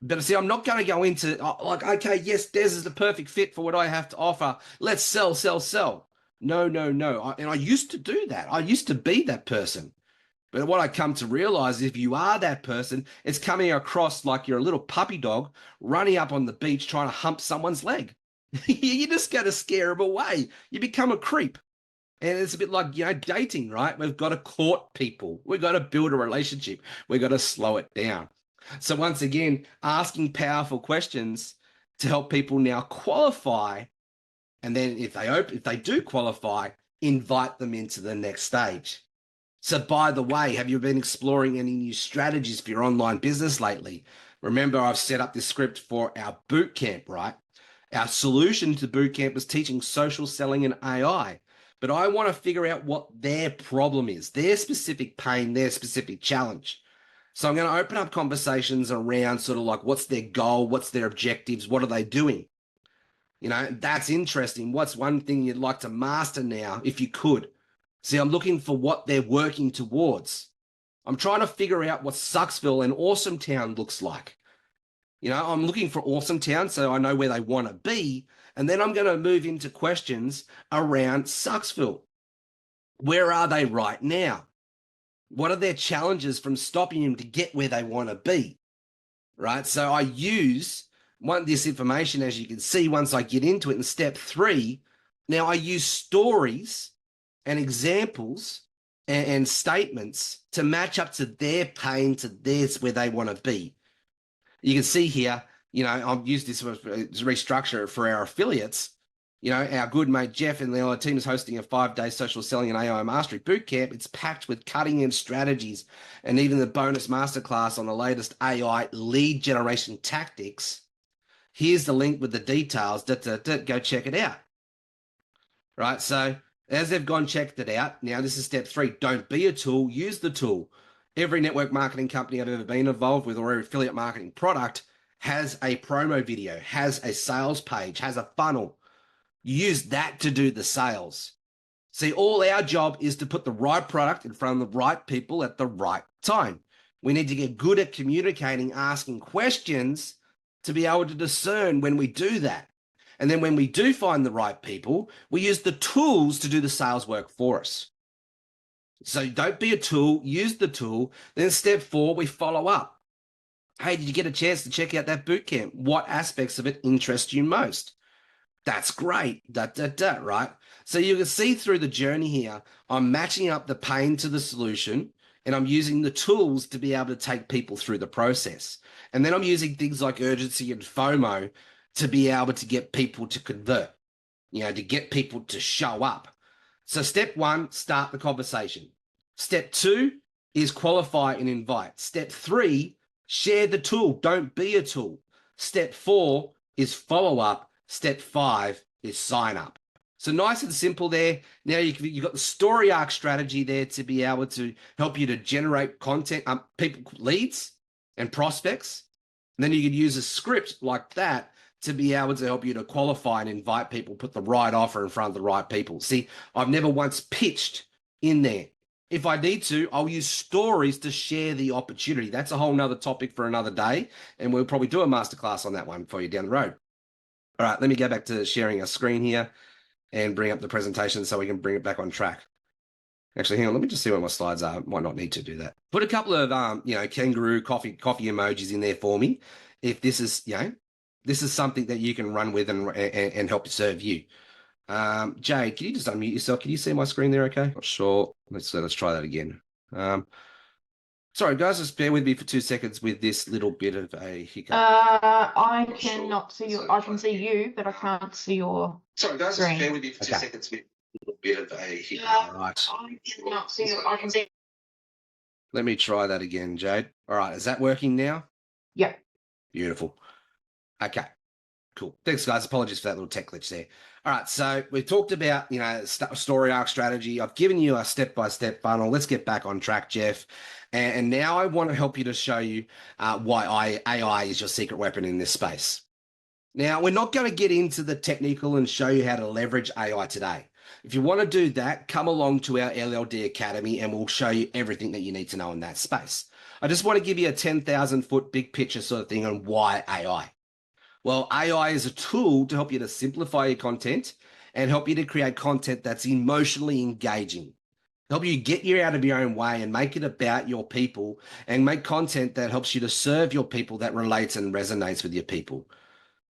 But see, I'm not going to go into like, okay, yes, Des is the perfect fit for what I have to offer. Let's sell, sell, sell. No, no, no. And I used to do that. I used to be that person. But what I come to realize, if you are that person, it's coming across like you're a little puppy dog running up on the beach trying to hump someone's leg. You're just going to scare them away. You become a creep. And it's a bit like, dating, right? We've got to court people. We've got to build a relationship. We've got to slow it down. So once again, asking powerful questions to help people now qualify. And then if they do qualify, invite them into the next stage. So by the way, have you been exploring any new strategies for your online business lately? Remember, I've set up this script for our boot camp, right? Our solution to boot camp is teaching social selling and AI. But I want to figure out what their problem is, their specific pain, their specific challenge. So I'm going to open up conversations around sort of like what's their goal, what's their objectives, what are they doing? That's interesting. What's one thing you'd like to master now if you could? See, I'm looking for what they're working towards. I'm trying to figure out what Sucksville and Awesome Town looks like. I'm looking for Awesome Town so I know where they want to be. And then I'm going to move into questions around Sucksville. Where are they right now? What are their challenges from stopping them to get where they want to be? Right? So I use this information, as you can see, once I get into it in step 3. Now I use stories and examples and statements to match up to their pain, to theirs, where they want to be. You can see here, I've used this to restructure it for our affiliates. Our good mate Jeff and the other team is hosting a 5-day social selling and AI mastery bootcamp. It's packed with cutting-edge strategies and even the bonus masterclass on the latest AI lead generation tactics. Here's the link with the details. Go check it out. Right, so as they've gone checked it out, now this is step 3. Don't be a tool, use the tool. Every network marketing company I've ever been involved with, or every affiliate marketing product, has a promo video, has a sales page, has a funnel. Use that to do the sales. See, all our job is to put the right product in front of the right people at the right time. We need to get good at communicating, asking questions to be able to discern when we do that. And then when we do find the right people, we use the tools to do the sales work for us. So don't be a tool, use the tool. Then step 4, we follow up. Hey, did you get a chance to check out that bootcamp? What aspects of it interest you most? That's great, right? So you can see through the journey here, I'm matching up the pain to the solution, and I'm using the tools to be able to take people through the process. And then I'm using things like urgency and FOMO to be able to get people to convert, to get people to show up. So step 1, start the conversation. Step 2 is qualify and invite. Step 3, share the tool. Don't be a tool. Step 4 is follow up. Step 5 is sign up. So nice and simple there. Now you've got the story arc strategy there to be able to help you to generate content, people, leads and prospects. And then you could use a script like that to be able to help you to qualify and invite people, put the right offer in front of the right people. See, I've never once pitched in there. If I need to, I'll use stories to share the opportunity. That's a whole nother topic for another day. And we'll probably do a masterclass on that one for you down the road. All right, let me go back to sharing a screen here and bring up the presentation so we can bring it back on track. Actually, hang on, let me just see what my slides are. Might not need to do that. Put a couple of, kangaroo coffee emojis in there for me. If this is, this is something that you can run with and help serve you. Jade, can you just unmute yourself? Can you see my screen there okay? Not sure. Let's try that again. Sorry, guys, just bear with me for 2 seconds with this little bit of a hiccup. I cannot see you. I can see you, but I can't see your Sorry, guys, screen. just bear with me for 2 seconds with a little bit of a hiccup. All right. I cannot see you. I can see. Let me try that again, Jade. All right, is that working now? Yep. Beautiful. Okay, cool. Thanks, guys. Apologies for that little tech glitch there. All right, so we talked about, story arc strategy. I've given you a step-by-step funnel. Let's get back on track, Jeff. And now I want to help you to show you why AI is your secret weapon in this space. Now, we're not going to get into the technical and show you how to leverage AI today. If you want to do that, come along to our LLD Academy and we'll show you everything that you need to know in that space. I just want to give you a 10,000 foot big picture sort of thing on why AI. Well, AI is a tool to help you to simplify your content and help you to create content that's emotionally engaging. Help you get you out of your own way and make it about your people and make content that helps you to serve your people that relates and resonates with your people.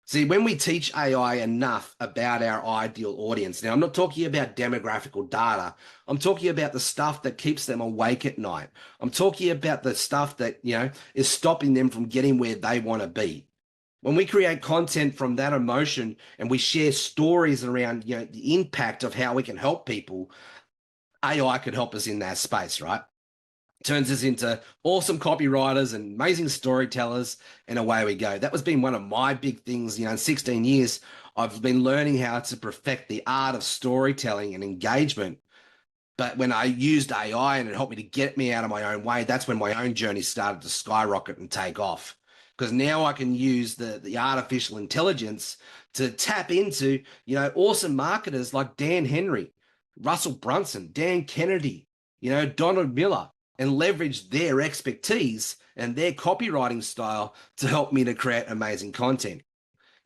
See, when we teach AI enough about our ideal audience, now I'm not talking about demographical data. I'm talking about the stuff that keeps them awake at night. I'm talking about the stuff that, is stopping them from getting where they want to be. When we create content from that emotion and we share stories around, the impact of how we can help people, AI could help us in that space, right? Turns us into awesome copywriters and amazing storytellers, and away we go. That was been one of my big things, in 16 years, I've been learning how to perfect the art of storytelling and engagement. But when I used AI and it helped me to get me out of my own way, that's when my own journey started to skyrocket and take off. Because now I can use the artificial intelligence to tap into, awesome marketers like Dan Henry, Russell Brunson, Dan Kennedy, Donald Miller, and leverage their expertise and their copywriting style to help me to create amazing content.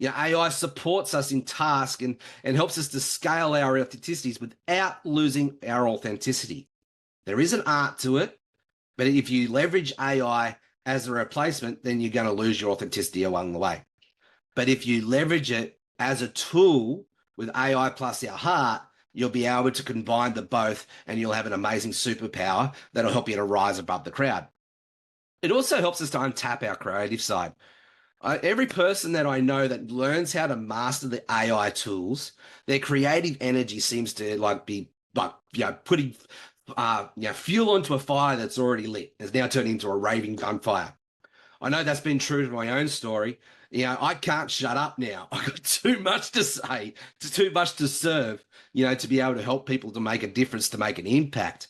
AI supports us in task and helps us to scale our authenticities without losing our authenticity. There is an art to it, but if you leverage AI as a replacement, then you're going to lose your authenticity along the way. But if you leverage it as a tool with AI plus our heart, you'll be able to combine the both and you'll have an amazing superpower that'll help you to rise above the crowd. It also helps us to untap our creative side. Every person that I know that learns how to master the AI tools, their creative energy seems to be putting fuel onto a fire that's already lit. It's now turned into a raving gunfire. I know that's been true to my own story. I can't shut up now. I've got too much to say, too much to serve, to be able to help people to make a difference, to make an impact.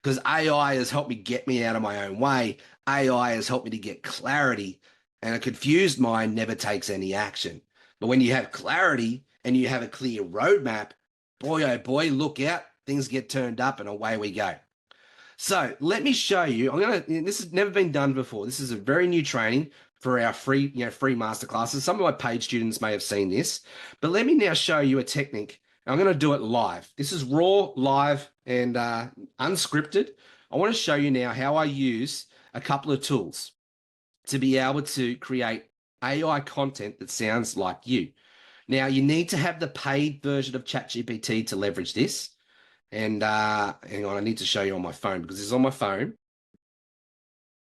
Because AI has helped me get me out of my own way. AI has helped me to get clarity, and a confused mind never takes any action. But when you have clarity and you have a clear roadmap, boy, oh boy, look out, things get turned up and away we go. So let me show you. This has never been done before. This is a very new training for our free masterclasses. Some of my paid students may have seen this, but let me now show you a technique. I'm going to do it live. This is raw, live, and unscripted. I want to show you now how I use a couple of tools to be able to create AI content that sounds like you. Now, you need to have the paid version of ChatGPT to leverage this. And hang on, I need to show you on my phone because this is on my phone.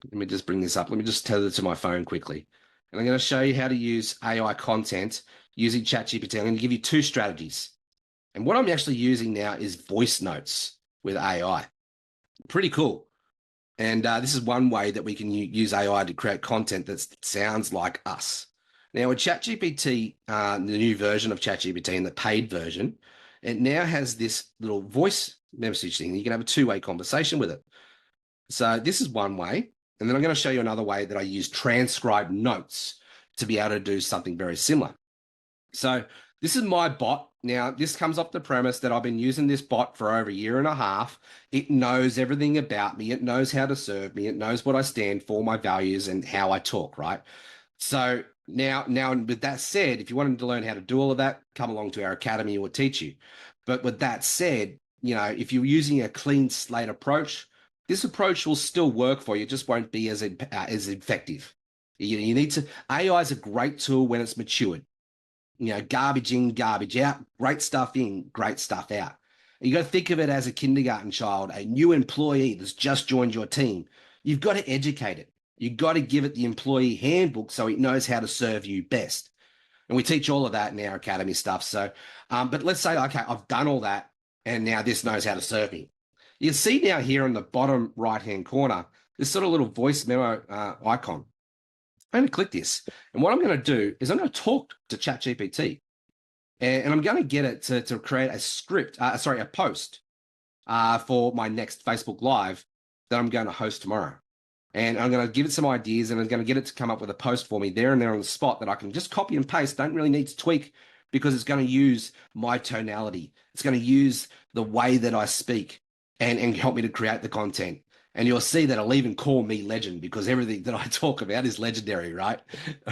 Let me just bring this up. Let me just tether it to my phone quickly. And I'm going to show you how to use AI content using ChatGPT. I'm going to give you two strategies. And what I'm actually using now is voice notes with AI. Pretty cool. And this is one way that we can use AI to create content that sounds like us. Now, with ChatGPT, the new version of ChatGPT and the paid version, it now has this little voice message thing. You can have a two-way conversation with it. So this is one way. And then I'm going to show you another way that I use transcribed notes to be able to do something very similar. So this is my bot. Now, this comes off the premise that I've been using this bot for over a year and a half. It knows everything about me. It knows how to serve me. It knows what I stand for, my values, and how I talk, right? So now, with that said, if you wanted to learn how to do all of that, come along to our academy, we'll teach you. But with that said, if you're using a clean slate approach, this approach will still work for you. It just won't be as effective. You need to. AI is a great tool when it's matured. Garbage in, garbage out, great stuff in, great stuff out. You got to think of it as a kindergarten child, a new employee that's just joined your team. You've got to educate it. You've got to give it the employee handbook so it knows how to serve you best. And we teach all of that in our academy stuff. So, but let's say, okay, I've done all that and now this knows how to serve me. You see now here in the bottom right-hand corner, this sort of little voice memo icon. I'm going to click this. And what I'm going to do is I'm going to talk to ChatGPT. and I'm going to get it to create a script, a post for my next Facebook Live that I'm going to host tomorrow. And I'm going to give it some ideas and I'm going to get it to come up with a post for me there and there on the spot that I can just copy and paste. Don't really need to tweak because it's going to use my tonality. It's going to use the way that I speak and help me to create the content. And you'll see that it'll even call me legend because everything that I talk about is legendary, right?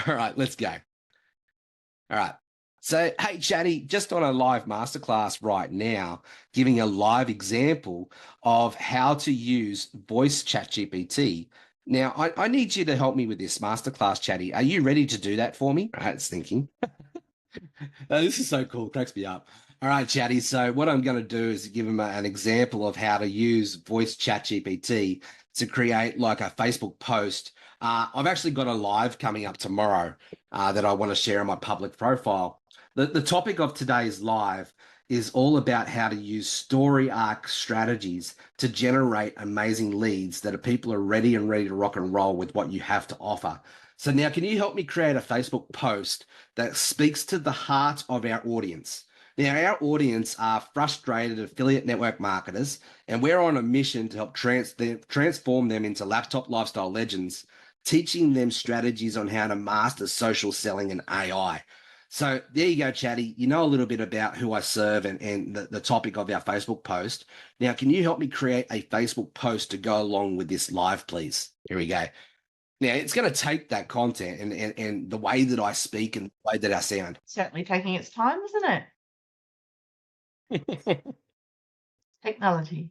All right, let's go. All right. So, hey, Chatty, just on a live masterclass right now, giving a live example of how to use voice ChatGPT. Now, I need you to help me with this masterclass, Chatty. Are you ready to do that for me? All right, it's thinking. Oh, this is so cool. Cracks me up. All right, Chatty. So what I'm going to do is give him an example of how to use voice chat GPT to create like a Facebook post. I've actually got a live coming up tomorrow that I want to share on my public profile. The topic of today's live is all about how to use story arc strategies to generate amazing leads that are people are ready to rock and roll with what you have to offer. So now, can you help me create a Facebook post that speaks to the heart of our audience? Now, our audience are frustrated affiliate network marketers, and we're on a mission to help transform them into laptop lifestyle legends, teaching them strategies on how to master social selling and AI. So there you go, Chatty. You know a little bit about who I serve and the topic of our Facebook post. Now, can you help me create a Facebook post to go along with this live, please? Here we go. Now, it's going to take that content and the way that I speak and the way that I sound. Certainly taking its time, isn't it? Technology.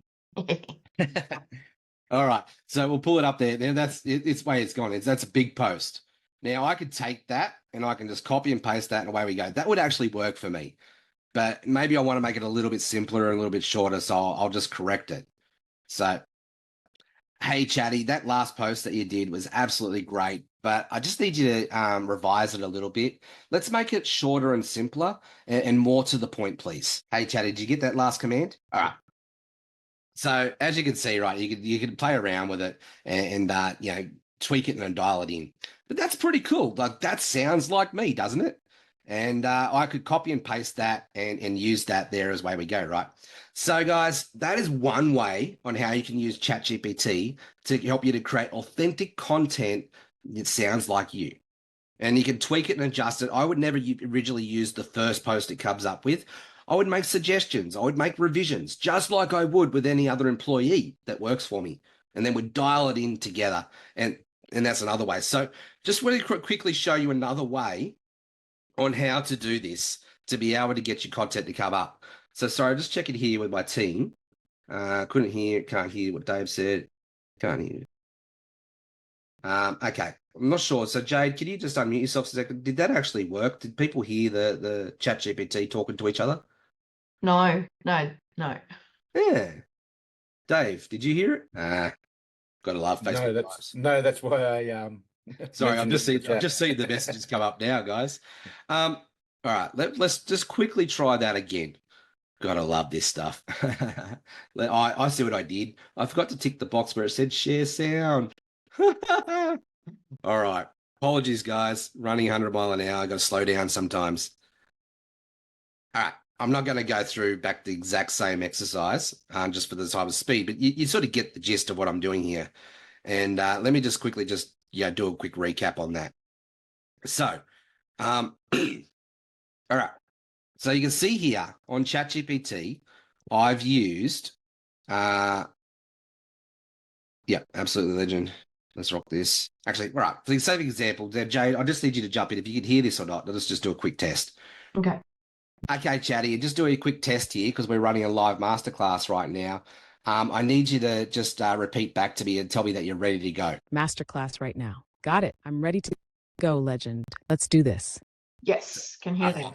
All right. So we'll pull it up there. Now that's it's way it's gone. That's a big post. Now I could take that and I can just copy and paste that and away we go. That would actually work for me. But maybe I want to make it a little bit simpler and a little bit shorter. So I'll just correct it. So, hey, Chatty, that last post that you did was absolutely great. But I just need you to revise it a little bit. Let's make it shorter and simpler and more to the point, please. Hey, Chatty, did you get that last command? All right. So as you can see, right, you can play around with it and you know, tweak it and dial it in. But that's pretty cool. Like that sounds like me, doesn't it? And I could copy and paste that and use that there as way we go, right? So guys, that is one way on how you can use ChatGPT to help you to create authentic content that sounds like you. And you can tweak it and adjust it. I would never originally use the first post it comes up with. I would make suggestions. I would make revisions, just like I would with any other employee that works for me. And then we'd dial it in together. And that's another way. So just really quickly show you another way on how to do this to be able to get your content to come up. So sorry, just check it here with my team. Couldn't hear, can't hear what Dave said. Can't hear. Okay, I'm not sure. So Jade, can you just unmute yourself a second? Did that actually work? Did people hear the chat GPT talking to each other? No. Yeah. Dave, did you hear it? Gotta love Facebook Lives. That's why I Sorry, I've just seen the messages come up now, guys. All right, let's just quickly try that again. Gotta love this stuff. I see what I did. I forgot to tick the box where it said share sound. All right. Apologies, guys. Running 100 mile an hour. I got to slow down sometimes. All right. I'm not going to go through back the exact same exercise just for the type of speed, but you sort of get the gist of what I'm doing here. And let me just quickly do a quick recap on that. So, all right. So you can see here on ChatGPT, I've used, yeah, absolutely legend. Let's rock this. Actually, all right. For the same example, Jade, I just need you to jump in. If you can hear this or not, let's just do a quick test. Okay. Okay, Chatty, just doing a quick test here because we're running a live masterclass right now. I need you to just repeat back to me and tell me that you're ready to go. Masterclass right now. Got it. I'm ready to go, legend. Let's do this. Yes, can hear that.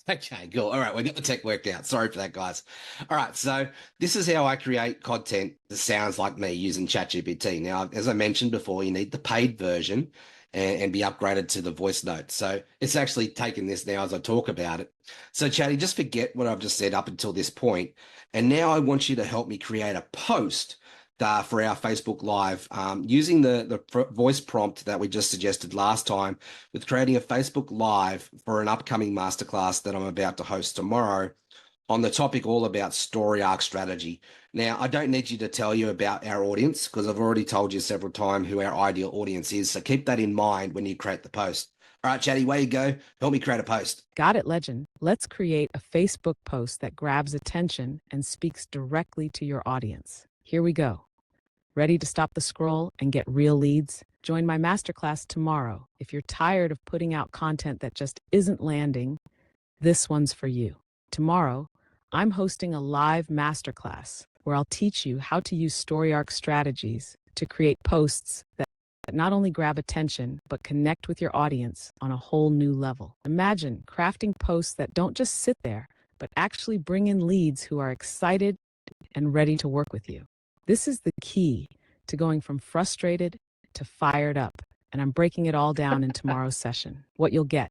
Okay, cool. All right, we got the tech worked out. Sorry for that, guys. All right, so this is how I create content that sounds like me using ChatGPT. Now, as I mentioned before, you need the paid version and be upgraded to the voice note. So it's actually taking this now as I talk about it. So, Chatty, just forget what I've just said up until this point, and now I want you to help me create a post for our Facebook Live, using the voice prompt that we just suggested last time, with creating a Facebook Live for an upcoming masterclass that I'm about to host tomorrow on the topic all about story arc strategy. Now, I don't need you to tell you about our audience because I've already told you several times who our ideal audience is. So keep that in mind when you create the post. All right, Chatty, way you go. Help me create a post. Got it, legend. Let's create a Facebook post that grabs attention and speaks directly to your audience. Here we go. Ready to stop the scroll and get real leads? Join my masterclass tomorrow. If you're tired of putting out content that just isn't landing, this one's for you. Tomorrow, I'm hosting a live masterclass where I'll teach you how to use story arc strategies to create posts that not only grab attention, but connect with your audience on a whole new level. Imagine crafting posts that don't just sit there, but actually bring in leads who are excited and ready to work with you. This is the key to going from frustrated to fired up, and I'm breaking it all down in tomorrow's session. What you'll get: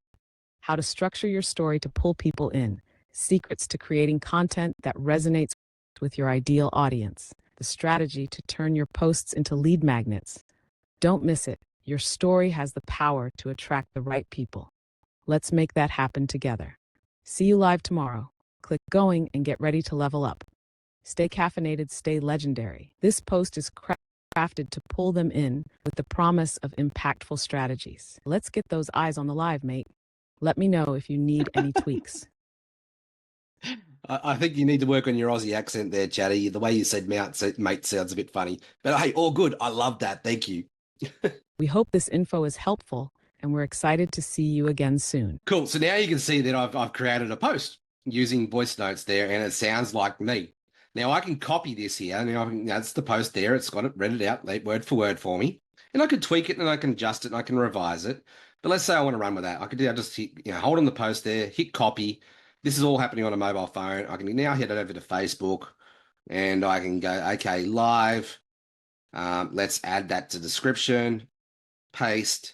how to structure your story to pull people in, secrets to creating content that resonates with your ideal audience, the strategy to turn your posts into lead magnets. Don't miss it. Your story has the power to attract the right people. Let's make that happen together. See you live tomorrow. Click going and get ready to level up. Stay caffeinated, stay legendary. This post is crafted to pull them in with the promise of impactful strategies. Let's get those eyes on the live, mate. Let me know if you need any tweaks. I think you need to work on your Aussie accent there, Chatty. The way you said mate sounds a bit funny. But hey, all good. I love that. Thank you. We hope this info is helpful, and we're excited to see you again soon. Cool. So now you can see that I've created a post using voice notes there, and it sounds like me. Now I can copy this here. Now that's the post there. It's got it read it out word for word for me, and I can tweak it and I can adjust it and I can revise it. But let's say I want to run with that. I could just hit, hold on the post there, hit copy. This is all happening on a mobile phone. I can now head it over to Facebook, and I can go, okay, live. Let's add that to description. Paste.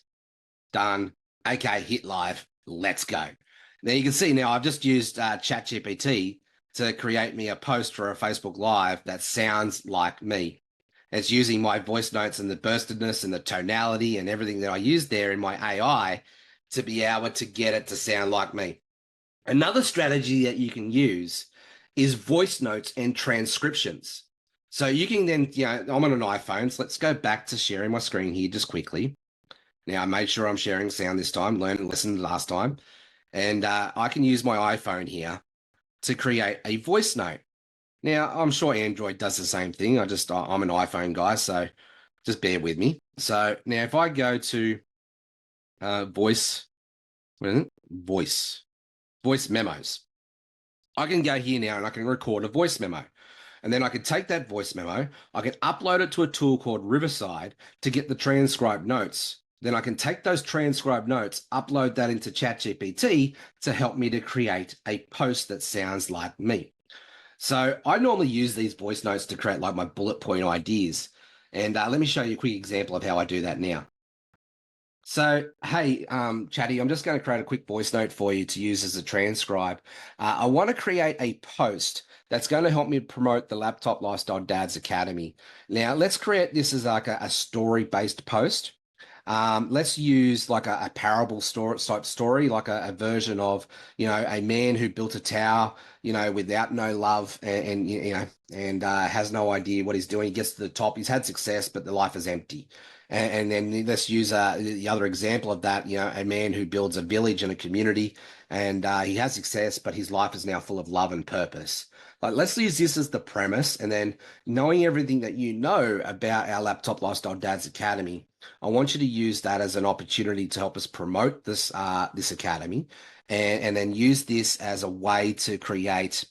Done. Okay, hit live. Let's go. Now you can see now I've just used ChatGPT to create me a post for a Facebook Live that sounds like me. It's using my voice notes and the burstedness and the tonality and everything that I used there in my AI to be able to get it to sound like me. Another strategy that you can use is voice notes and transcriptions. So you can then, I'm on an iPhone, so let's go back to sharing my screen here just quickly. Now, I made sure I'm sharing sound this time, learned and listened last time. And I can use my iPhone here to create a voice note. Now, I'm sure Android does the same thing. I'm an iPhone guy, so just bear with me. So now if I go to voice memos, I can go here now and I can record a voice memo. And then I can take that voice memo, I can upload it to a tool called Riverside to get the transcribed notes. Then I can take those transcribed notes, upload that into ChatGPT to help me to create a post that sounds like me. So I normally use these voice notes to create like my bullet point ideas. And let me show you a quick example of how I do that now. So, hey, Chatty, I'm just going to create a quick voice note for you to use as a transcribe. I want to create a post that's going to help me promote the Laptop Lifestyle Dads Academy. Now, let's create this as like a story-based post. Let's use like a parable type story, like a version of, a man who built a tower, without no love and has no idea what he's doing. He gets to the top. He's had success, but the life is empty. And then let's use the other example of that, a man who builds a village and a community, and he has success, but his life is now full of love and purpose. Like, let's use this as the premise, and then knowing everything that you know about our Laptop Lifestyle Dads Academy, I want you to use that as an opportunity to help us promote this academy, and then use this as a way to create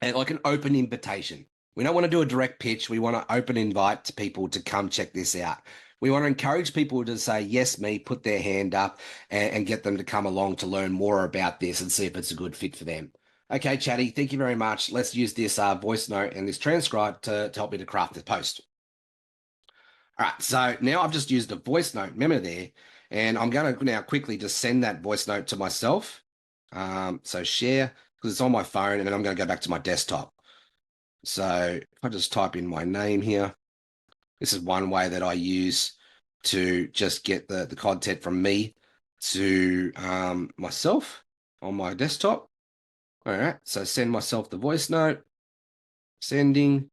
like an open invitation. We don't want to do a direct pitch. We want to open invite to people to come check this out. We want to encourage people to say, yes, me, put their hand up and get them to come along to learn more about this and see if it's a good fit for them. Okay, Chatty, thank you very much. Let's use this voice note and this transcribe to help me to craft the post. All right, so now I've just used a voice note memo there, and I'm going to now quickly just send that voice note to myself. So share, because it's on my phone, and then I'm going to go back to my desktop. So if I just type in my name here, This is one way that I use to just get the content from me to myself on my desktop. All right, so send myself the voice note, sending.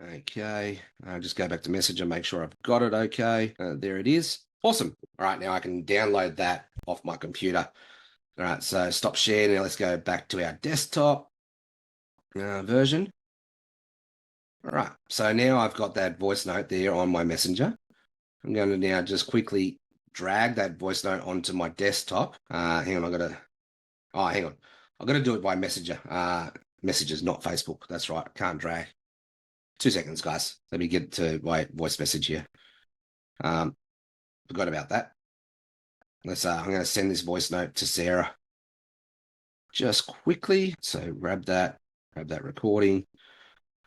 Okay, I'll just go back to Messenger, make sure I've got it okay. There it is. Awesome. All right, now I can download that off my computer. All right, so stop sharing. Now let's go back to our desktop version. All right, so now I've got that voice note there on my Messenger. I'm going to now just quickly drag that voice note onto my desktop. Hang on, hang on. I've got to do it by Messenger. Messages, not Facebook. That's right, I can't drag. 2 seconds, guys. Let me get to my voice message here. Forgot about that. I'm going to send this voice note to Sarah just quickly. So grab that recording,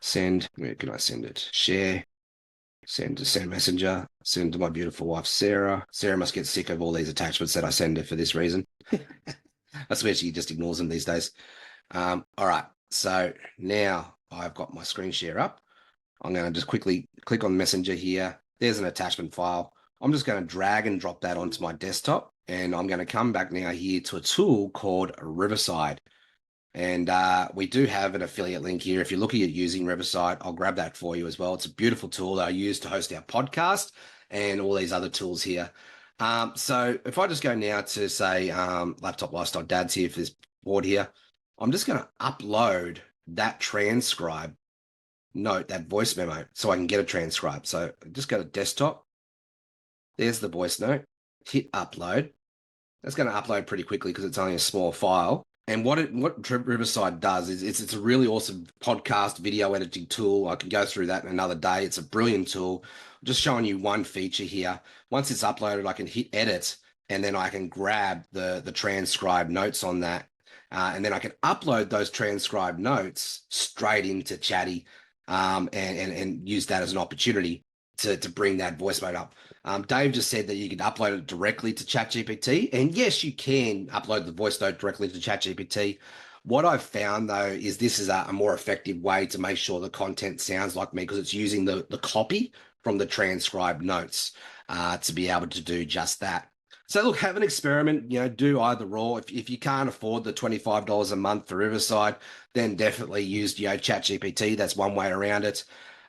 send. Where can I send it? Share, send to Send Messenger, send to my beautiful wife, Sarah. Sarah must get sick of all these attachments that I send her for this reason. I swear she just ignores them these days. All right. So now I've got my screen share up. I'm going to just quickly click on Messenger here. There's an attachment file. I'm just going to drag and drop that onto my desktop. And I'm going to come back now here to a tool called Riverside. And we do have an affiliate link here. If you're looking at using Riverside, I'll grab that for you as well. It's a beautiful tool that I use to host our podcast and all these other tools here. So if I just go now to say Laptop Lifestyle Dads here for this board here, I'm just going to upload that transcribe note, that voice memo, so I can get a transcribe. So just go to desktop. There's the voice note. Hit upload. That's going to upload pretty quickly because it's only a small file. And what Riverside does is it's a really awesome podcast video editing tool. I can go through that in another day. It's a brilliant tool. I'm just showing you one feature here. Once it's uploaded, I can hit edit, and then I can grab the transcribed notes on that. And then I can upload those transcribed notes straight into Chatty and use that as an opportunity to bring that voice note up. Dave just said that you can upload it directly to ChatGPT, and yes, you can upload the voice note directly to ChatGPT. What I've found, though, is this is a more effective way to make sure the content sounds like me because it's using the copy from the transcribed notes to be able to do just that. So look, have an experiment, do either or. If you can't afford the $25 a month for Riverside, then definitely use ChatGPT. That's one way around it.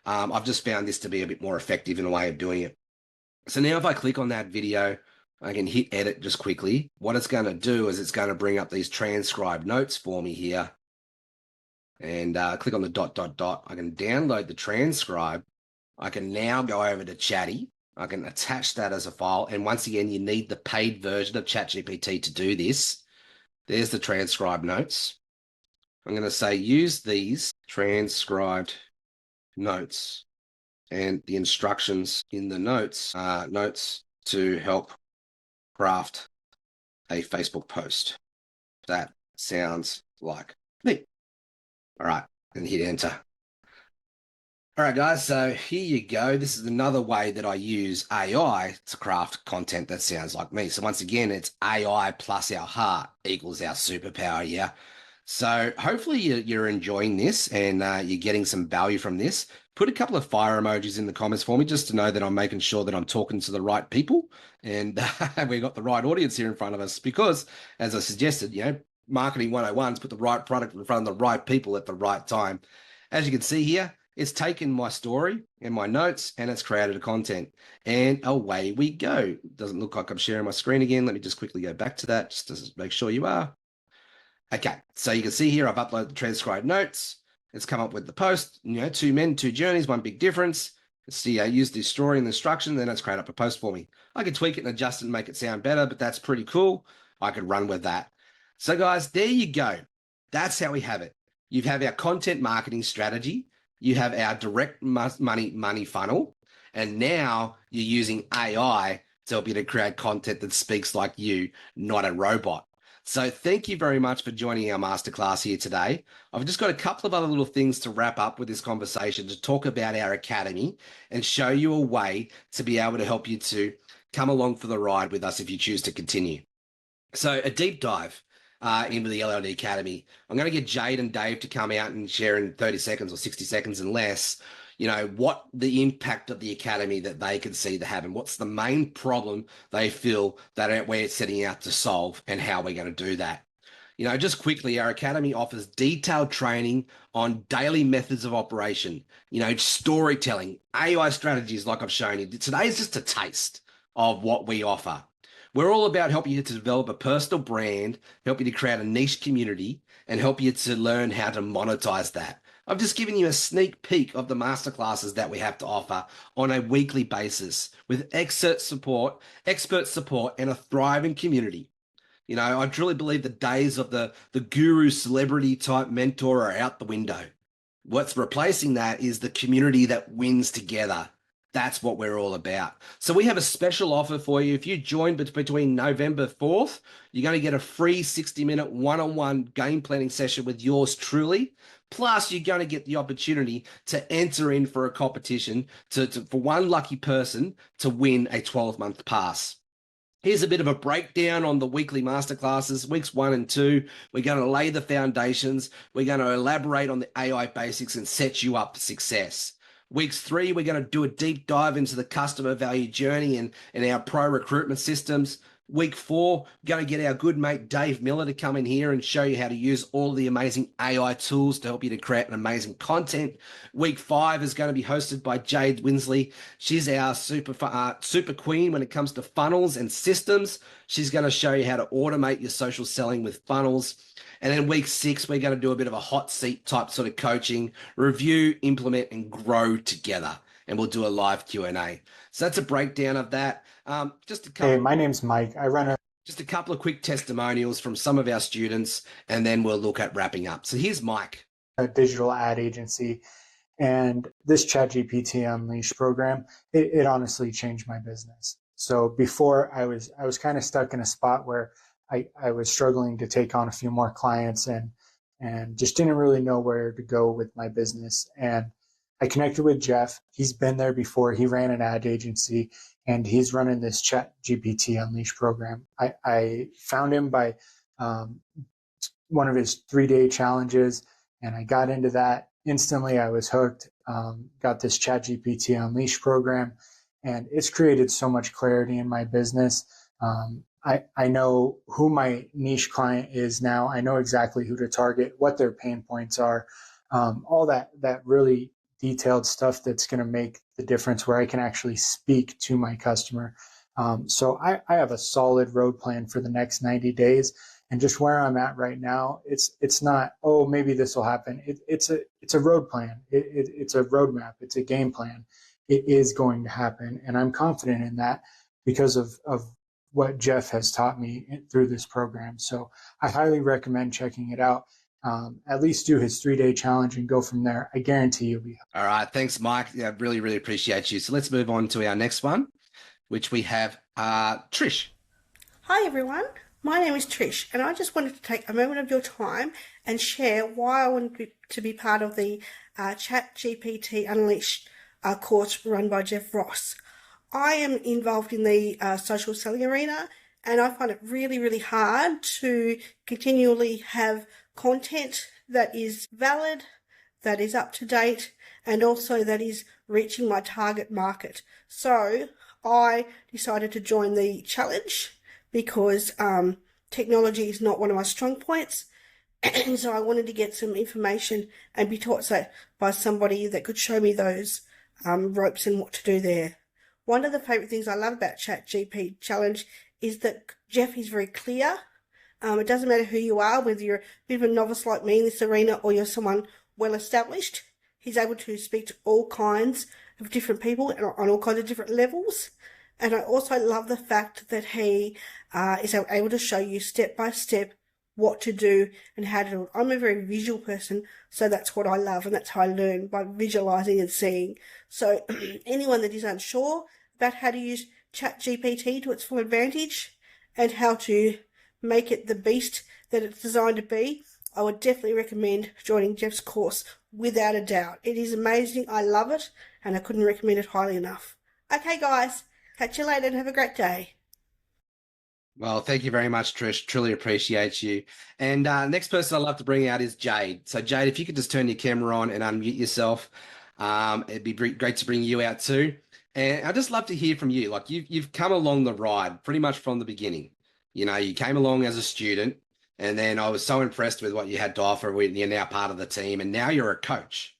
I've just found this to be a bit more effective in a way of doing it. So now if I click on that video, I can hit edit just quickly. What it's going to do is it's going to bring up these transcribed notes for me here. And click on the ... I can download the transcribe. I can now go over to Chatty. I can attach that as a file. And once again, you need the paid version of ChatGPT to do this. There's the transcribed notes. I'm going to say use these transcribed notes and the instructions in the notes to help craft a Facebook post. That sounds like me. All right, and hit enter. All right, guys, so here you go. This is another way that I use AI to craft content that sounds like me. So once again, it's AI plus our heart equals our superpower, yeah? So hopefully you're enjoying this and you're getting some value from this. Put a couple of fire emojis in the comments for me just to know that I'm making sure that I'm talking to the right people and we've got the right audience here in front of us because, as I suggested, marketing 101s, put the right product in front of the right people at the right time. As you can see here, it's taken my story and my notes and it's created a content and away we go. Doesn't look like I'm sharing my screen again. Let me just quickly go back to that just to make sure you are. Okay, so you can see here I've uploaded the transcribed notes. It's come up with the post, 2 men, 2 journeys, one big difference. See, I use the story and the instruction, then it's created up a post for me. I can tweak it and adjust it and make it sound better, but that's pretty cool. I could run with that. So guys, there you go. That's how we have it. You have our content marketing strategy. You have our direct money funnel. And now you're using AI to help you to create content that speaks like you, not a robot. So thank you very much for joining our masterclass here today. I've just got a couple of other little things to wrap up with this conversation to talk about our academy and show you a way to be able to help you to come along for the ride with us if you choose to continue. So a deep dive into the LLD Academy. I'm going to get Jade and Dave to come out and share in 30 seconds or 60 seconds and less, what the impact of the academy that they can see to have, and what's the main problem they feel that we're setting out to solve, and how we're going to do that. Just quickly, our academy offers detailed training on daily methods of operation, storytelling, AI strategies like I've shown you. Today is just a taste of what we offer. We're all about helping you to develop a personal brand, help you to create a niche community, and help you to learn how to monetize that. I've just given you a sneak peek of the masterclasses that we have to offer on a weekly basis with expert support, and a thriving community. I truly believe the days of the guru celebrity type mentor are out the window. What's replacing that is the community that wins together. That's what we're all about. So we have a special offer for you. If you join between November 4th, you're going to get a free 60-minute one-on-one game planning session with yours truly. Plus, you're going to get the opportunity to enter in for a competition for one lucky person to win a 12-month pass. Here's a bit of a breakdown on the weekly masterclasses. Weeks 1 and 2, we're going to lay the foundations. We're going to elaborate on the AI basics and set you up for success. Weeks 3, we're going to do a deep dive into the customer value journey and our pro recruitment systems. Week 4, we're going to get our good mate Dave Miller to come in here and show you how to use all the amazing AI tools to help you to create an amazing content. Week 5 is going to be hosted by Jade Winsley. She's our super queen when it comes to funnels and systems. She's going to show you how to automate your social selling with funnels. And then week 6, we're going to do a bit of a hot seat type sort of coaching, review, implement, and grow together. And we'll do a live Q&A. So that's a breakdown of that. Hey, my name's Mike. Just a couple of quick testimonials from some of our students, and then we'll look at wrapping up. So here's Mike. A digital ad agency, and this ChatGPT Unleashed program, it honestly changed my business. So before I was kind of stuck in a spot where I was struggling to take on a few more clients and just didn't really know where to go with my business. And I connected with Jeff. He's been there before. He ran an ad agency, and he's running this ChatGPT Unleashed program. I found him by one of his 3-day challenges, and I got into that. Instantly, I was hooked, got this ChatGPT Unleashed program, and it's created so much clarity in my business. I know who my niche client is now. I know exactly who to target, what their pain points are, all that really detailed stuff that's going to make the difference, where I can actually speak to my customer. So I have a solid road plan for the next 90 days. And just where I'm at right now, it's not, oh, maybe this will happen. It's a road plan. It's a roadmap. It's a game plan. It is going to happen. And I'm confident in that because of what Jeff has taught me through this program. So I highly recommend checking it out. At least do his 3-day challenge and go from there. I guarantee you'll be. All right. Thanks, Mike. Yeah, really, really appreciate you. So let's move on to our next one, which we have Trish. Hi, everyone. My name is Trish, and I just wanted to take a moment of your time and share why I wanted to be part of the ChatGPT Unleashed course run by Jeff Ross. I am involved in the social selling arena, and I find it really, really hard to continually have content that is valid, that is up to date, and also that is reaching my target market. So I decided to join the challenge because technology is not one of my strong points. And so I wanted to get some information and be taught by somebody that could show me those ropes and what to do there. One of the favourite things I love about ChatGPT Challenge is that Jeff is very clear. It doesn't matter who you are, whether you're a bit of a novice like me in this arena or you're someone well established. He's able to speak to all kinds of different people on all kinds of different levels. And I also love the fact that he is able to show you step by step what to do and how to do it. I'm a very visual person, so that's what I love, and that's how I learn, by visualizing and seeing. So anyone that is unsure about how to use ChatGPT to its full advantage and how to make it the beast that it's designed to be, I would definitely recommend joining Jeff's course without a doubt. It is amazing. I love it, and I couldn't recommend it highly enough. Okay, guys. Catch you later and have a great day. Well, thank you very much, Trish. Truly appreciate you. And next person I'd love to bring out is Jade. So Jade, if you could just turn your camera on and unmute yourself. It'd be great to bring you out too. And I'd just love to hear from you. Like you've come along the ride pretty much from the beginning. You know, you came along as a student, and then I was so impressed with what you had to offer. You're now part of the team, and now you're a coach.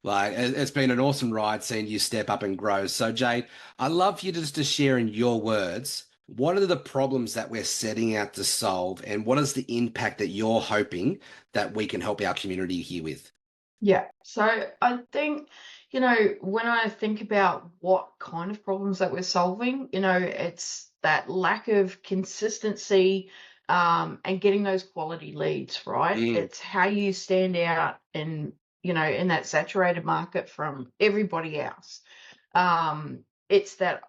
Like it's been an awesome ride seeing you step up and grow. So Jade, I'd love for you just to share in your words, what are the problems that we're setting out to solve, and what is the impact that you're hoping that we can help our community here with? Yeah. So I think, when I think about what kind of problems that we're solving, it's that lack of consistency, and getting those quality leads, right? Mm, It's how you stand out in that saturated market from everybody else. It's that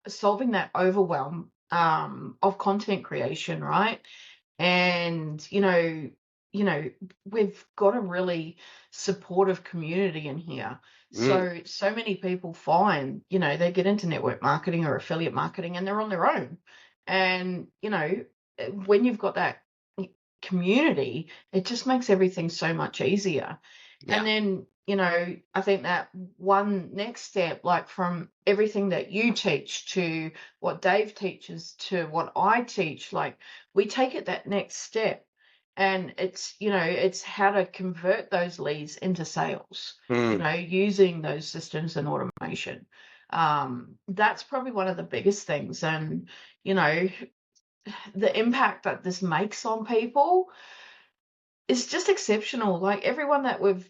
solving that overwhelm, of content creation, right? And we've got a really supportive community in here. mm, So many people find, they get into network marketing or affiliate marketing and they're on their own. And when you've got that community, it just makes everything so much easier. yeah. And then, I think that one next step, like from everything that you teach to what Dave teaches to what I teach, like we take it that next step. And it's how to convert those leads into sales, Mm, using those systems and automation. That's probably one of the biggest things. And, the impact that this makes on people is just exceptional. Like everyone that we've,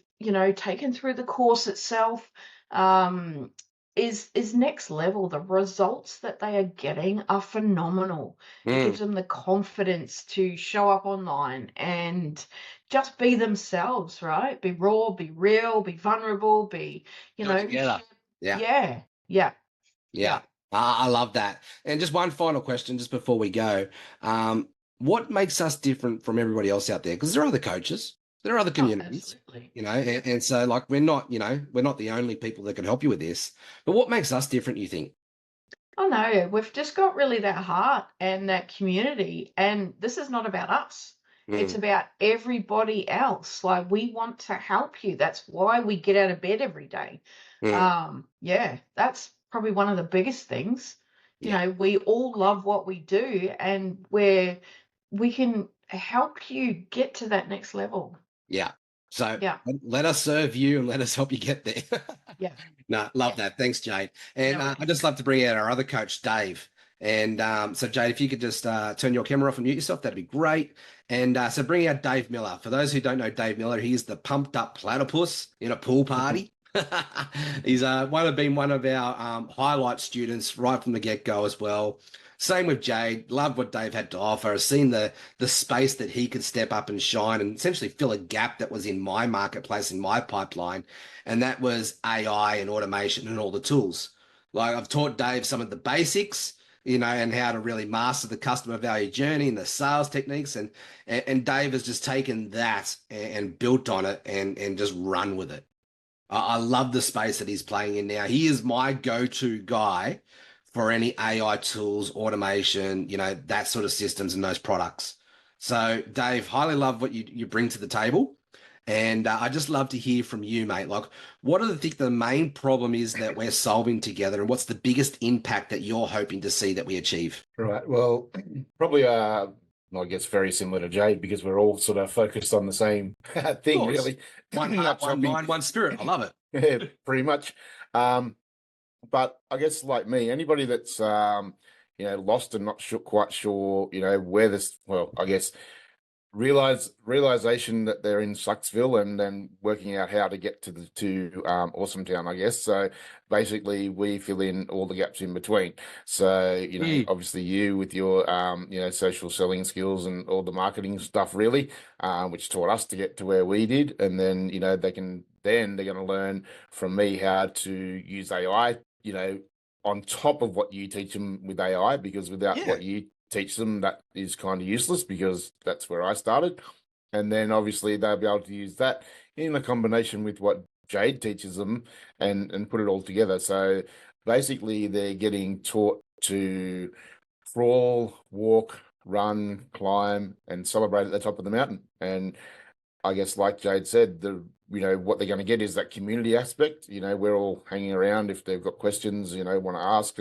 taken through the course itself, um, is next level. The results that they are getting are phenomenal. It mm. gives them the confidence to show up online and just be themselves, right? Be raw, be real, be vulnerable, be, Do it together. share. Yeah. Yeah, yeah, Yeah, yeah. I love that. And just one final question, just before we go. Um, what makes us different from everybody else out there? Because there are other coaches, there are other Oh, communities, absolutely. Yeah. and so like we're not the only people that can help you with this. But what makes us different, you think? Oh no, we've just got really that heart and that community. And this is not about us. It's Mm, about everybody else. Like we want to help you. That's why we get out of bed every day. mm, Yeah, that's probably one of the biggest things. yeah, We all love what we do and we can help you get to that next level. yeah. So Yeah, let us serve you and let us help you get there. yeah, No, yeah. love that. Thanks, Jade. And No I'd worries. just love to bring out our other coach, Dave. And so, Jade, if you could just turn your camera off and mute yourself, that'd be great. And so, bring out Dave Miller. For those who don't know Dave Miller, he's the pumped up platypus in a pool party. He's been one of our highlight students right from the get go as well. Same with Jade. Love what Dave had to offer. I've seen the space that he could step up and shine and essentially fill a gap that was in my marketplace, in my pipeline, and that was AI and automation and all the tools. Like I've taught Dave some of the basics, and how to really master the customer value journey and the sales techniques, and Dave has just taken that and built on it and just run with it. I love the space that he's playing in now. He is my go-to guy for any AI tools, automation, that sort of systems and those products. So, Dave, highly love what you bring to the table. And I just love to hear from you, mate. Like, what do you think the main problem is that we're solving together, and what's the biggest impact that you're hoping to see that we achieve? Right. Well, probably, I guess very similar to Jade because we're all sort of focused on the same Of thing, course. really. One heart, one Upswapping. mind, one spirit. I love it. Yeah, pretty much. But I guess like me, anybody that's lost and not quite sure, where this. Well, I guess realization that they're in Sucksville and then working out how to get to Awesome Town, I guess. So basically we fill in all the gaps in between. So, obviously you with your social selling skills and all the marketing stuff really, which taught us to get to where we did. And then, they're going to learn from me how to use AI, on top of what you teach them with AI, because without Yeah. what you teach them, that is kind of useless because that's where I started. And then obviously they'll be able to use that in a combination with what Jade teaches them and put it all together. So basically they're getting taught to crawl, walk, run, climb, and celebrate at the top of the mountain. And I guess, like Jade said, the what they're going to get is that community aspect. We're all hanging around if they've got questions, want to ask.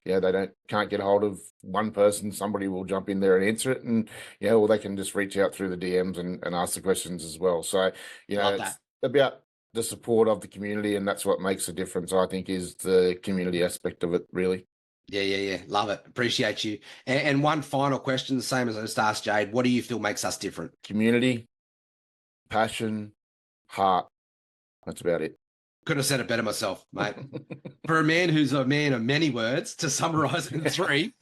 They can't get a hold of one person, somebody will jump in there and answer it, and or they can just reach out through the DMs and ask the questions as well. So it's about the support of the community, and that's what makes a difference, I think, is the community aspect of it, really. Yeah. Love it. Appreciate you. And one final question, the same as I just asked Jade. What do you feel makes us different? Community, passion, heart. That's about it. Couldn't have said it better myself, mate. For a man who's a man of many words, to summarize it in 3.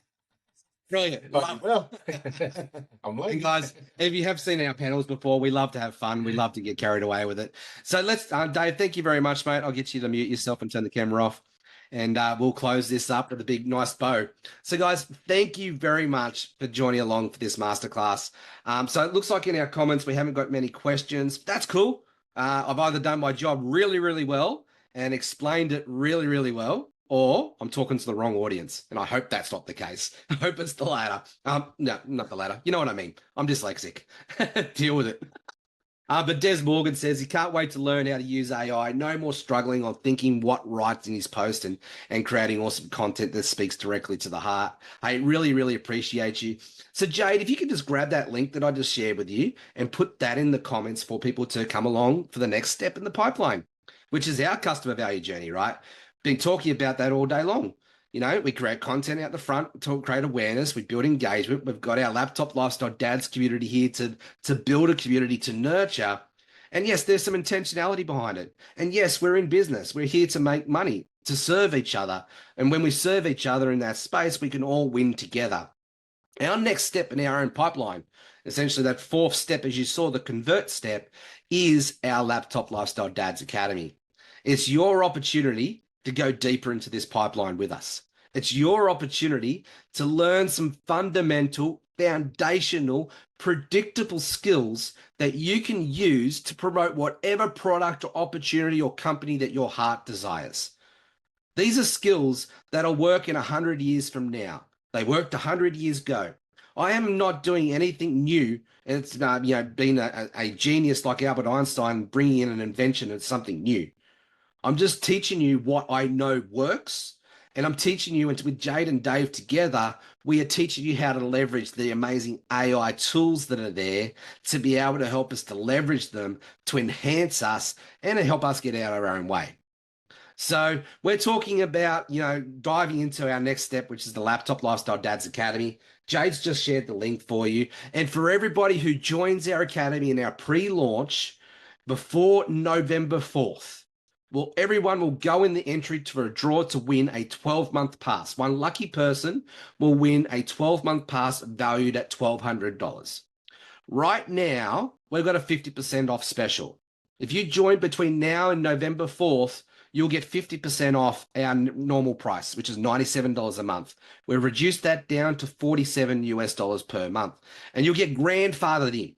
Brilliant. Well, and guys, if you have seen our panels before, we love to have fun. We love to get carried away with it. So let's, Dave, thank you very much, mate. I'll get you to mute yourself and turn the camera off. And we'll close this up with a big, nice bow. So, guys, thank you very much for joining along for this masterclass. So it looks like in our comments we haven't got many questions. That's cool. I've either done my job really, really well and explained it really, really well, or I'm talking to the wrong audience. And I hope that's not the case. I hope it's the latter. No, not the latter. You know what I mean. I'm dyslexic. Deal with it. But Des Morgan says he can't wait to learn how to use AI. No more struggling on thinking what writes in his post and creating awesome content that speaks directly to the heart. I really, really appreciate you. So Jade, if you could just grab that link that I just shared with you and put that in the comments for people to come along for the next step in the pipeline, which is our customer value journey, right? Been talking about that all day long. We create content out the front to create awareness. We build engagement. We've got our Laptop Lifestyle Dads community here to build a community to nurture. And yes, there's some intentionality behind it. And yes, we're in business. We're here to make money, to serve each other. And when we serve each other in that space, we can all win together. Our next step in our own pipeline, essentially that 4th step, as you saw, the convert step, is our Laptop Lifestyle Dads Academy. It's your opportunity to go deeper into this pipeline with us. It's your opportunity to learn some fundamental, foundational, predictable skills that you can use to promote whatever product or opportunity or company that your heart desires. These are skills that'll work in 100 years from now. They worked 100 years ago. I am not doing anything new. It's being a genius like Albert Einstein, bringing in an invention and something new. I'm just teaching you what I know works, and I'm teaching you, and with Jade and Dave together, we are teaching you how to leverage the amazing AI tools that are there to be able to help us to leverage them to enhance us and to help us get out of our own way. So we're talking about, diving into our next step, which is the Laptop Lifestyle Dads Academy. Jade's just shared the link for you. And for everybody who joins our academy in our pre-launch before November 4th, well, everyone will go in the entry for a draw to win a 12-month pass. One lucky person will win a 12-month pass valued at $1,200. Right now, we've got a 50% off special. If you join between now and November 4th, you'll get 50% off our normal price, which is $97 a month. We've reduced that down to $47 per month, and you'll get grandfathered in.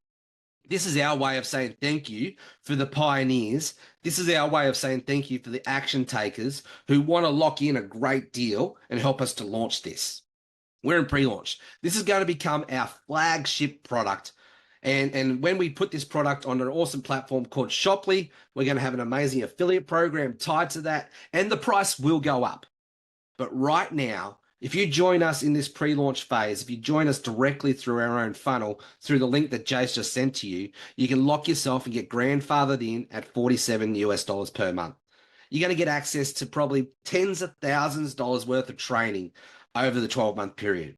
This is our way of saying thank you for the pioneers. This is our way of saying thank you for the action takers who want to lock in a great deal and help us to launch this. We're in pre-launch. This is going to become our flagship product. And when we put this product on an awesome platform called Shoply, we're going to have an amazing affiliate program tied to that, and the price will go up. But right now, if you join us in this pre-launch phase, if you join us directly through our own funnel, through the link that Jace just sent to you, you can lock yourself and get grandfathered in at $47 per month. You're going to get access to probably tens of thousands of dollars worth of training over the 12-month period.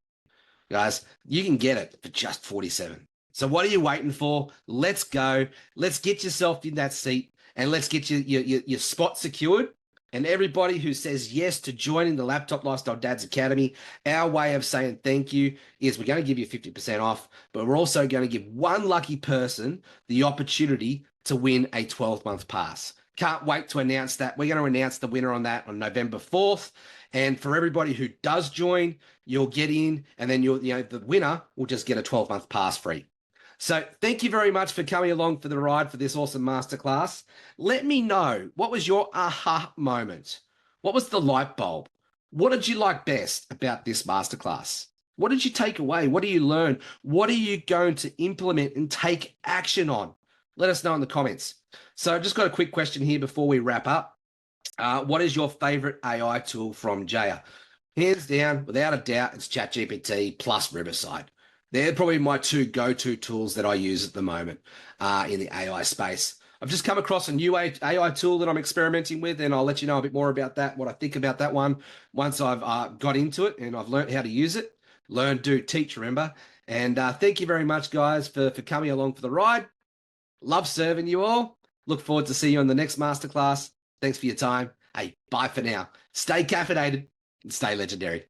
Guys, you can get it for just $47. So what are you waiting for? Let's go. Let's get yourself in that seat and let's get your spot secured. And everybody who says yes to joining the Laptop Lifestyle Dads Academy, our way of saying thank you is we're going to give you 50% off, but we're also going to give one lucky person the opportunity to win a 12-month pass. Can't wait to announce that. We're going to announce the winner on that on November 4th. And for everybody who does join, you'll get in, and then the winner will just get a 12-month pass free. So thank you very much for coming along for the ride for this awesome masterclass. Let me know, what was your aha moment? What was the light bulb? What did you like best about this masterclass? What did you take away? What do you learn? What are you going to implement and take action on Let us know in the comments. So I've just got a quick question here before we wrap up. What is your favorite AI tool from Jaya? Hands down, without a doubt, it's ChatGPT plus Riverside. They're probably my two go-to tools that I use at the moment in the AI space. I've just come across a new AI tool that I'm experimenting with, and I'll let you know a bit more about that, what I think about that one once I've got into it and I've learned how to use it. Learn, do, teach, remember. And thank you very much, guys, for coming along for the ride. Love serving you all. Look forward to see you on the next masterclass. Thanks for your time. Hey, bye for now. Stay caffeinated and stay legendary.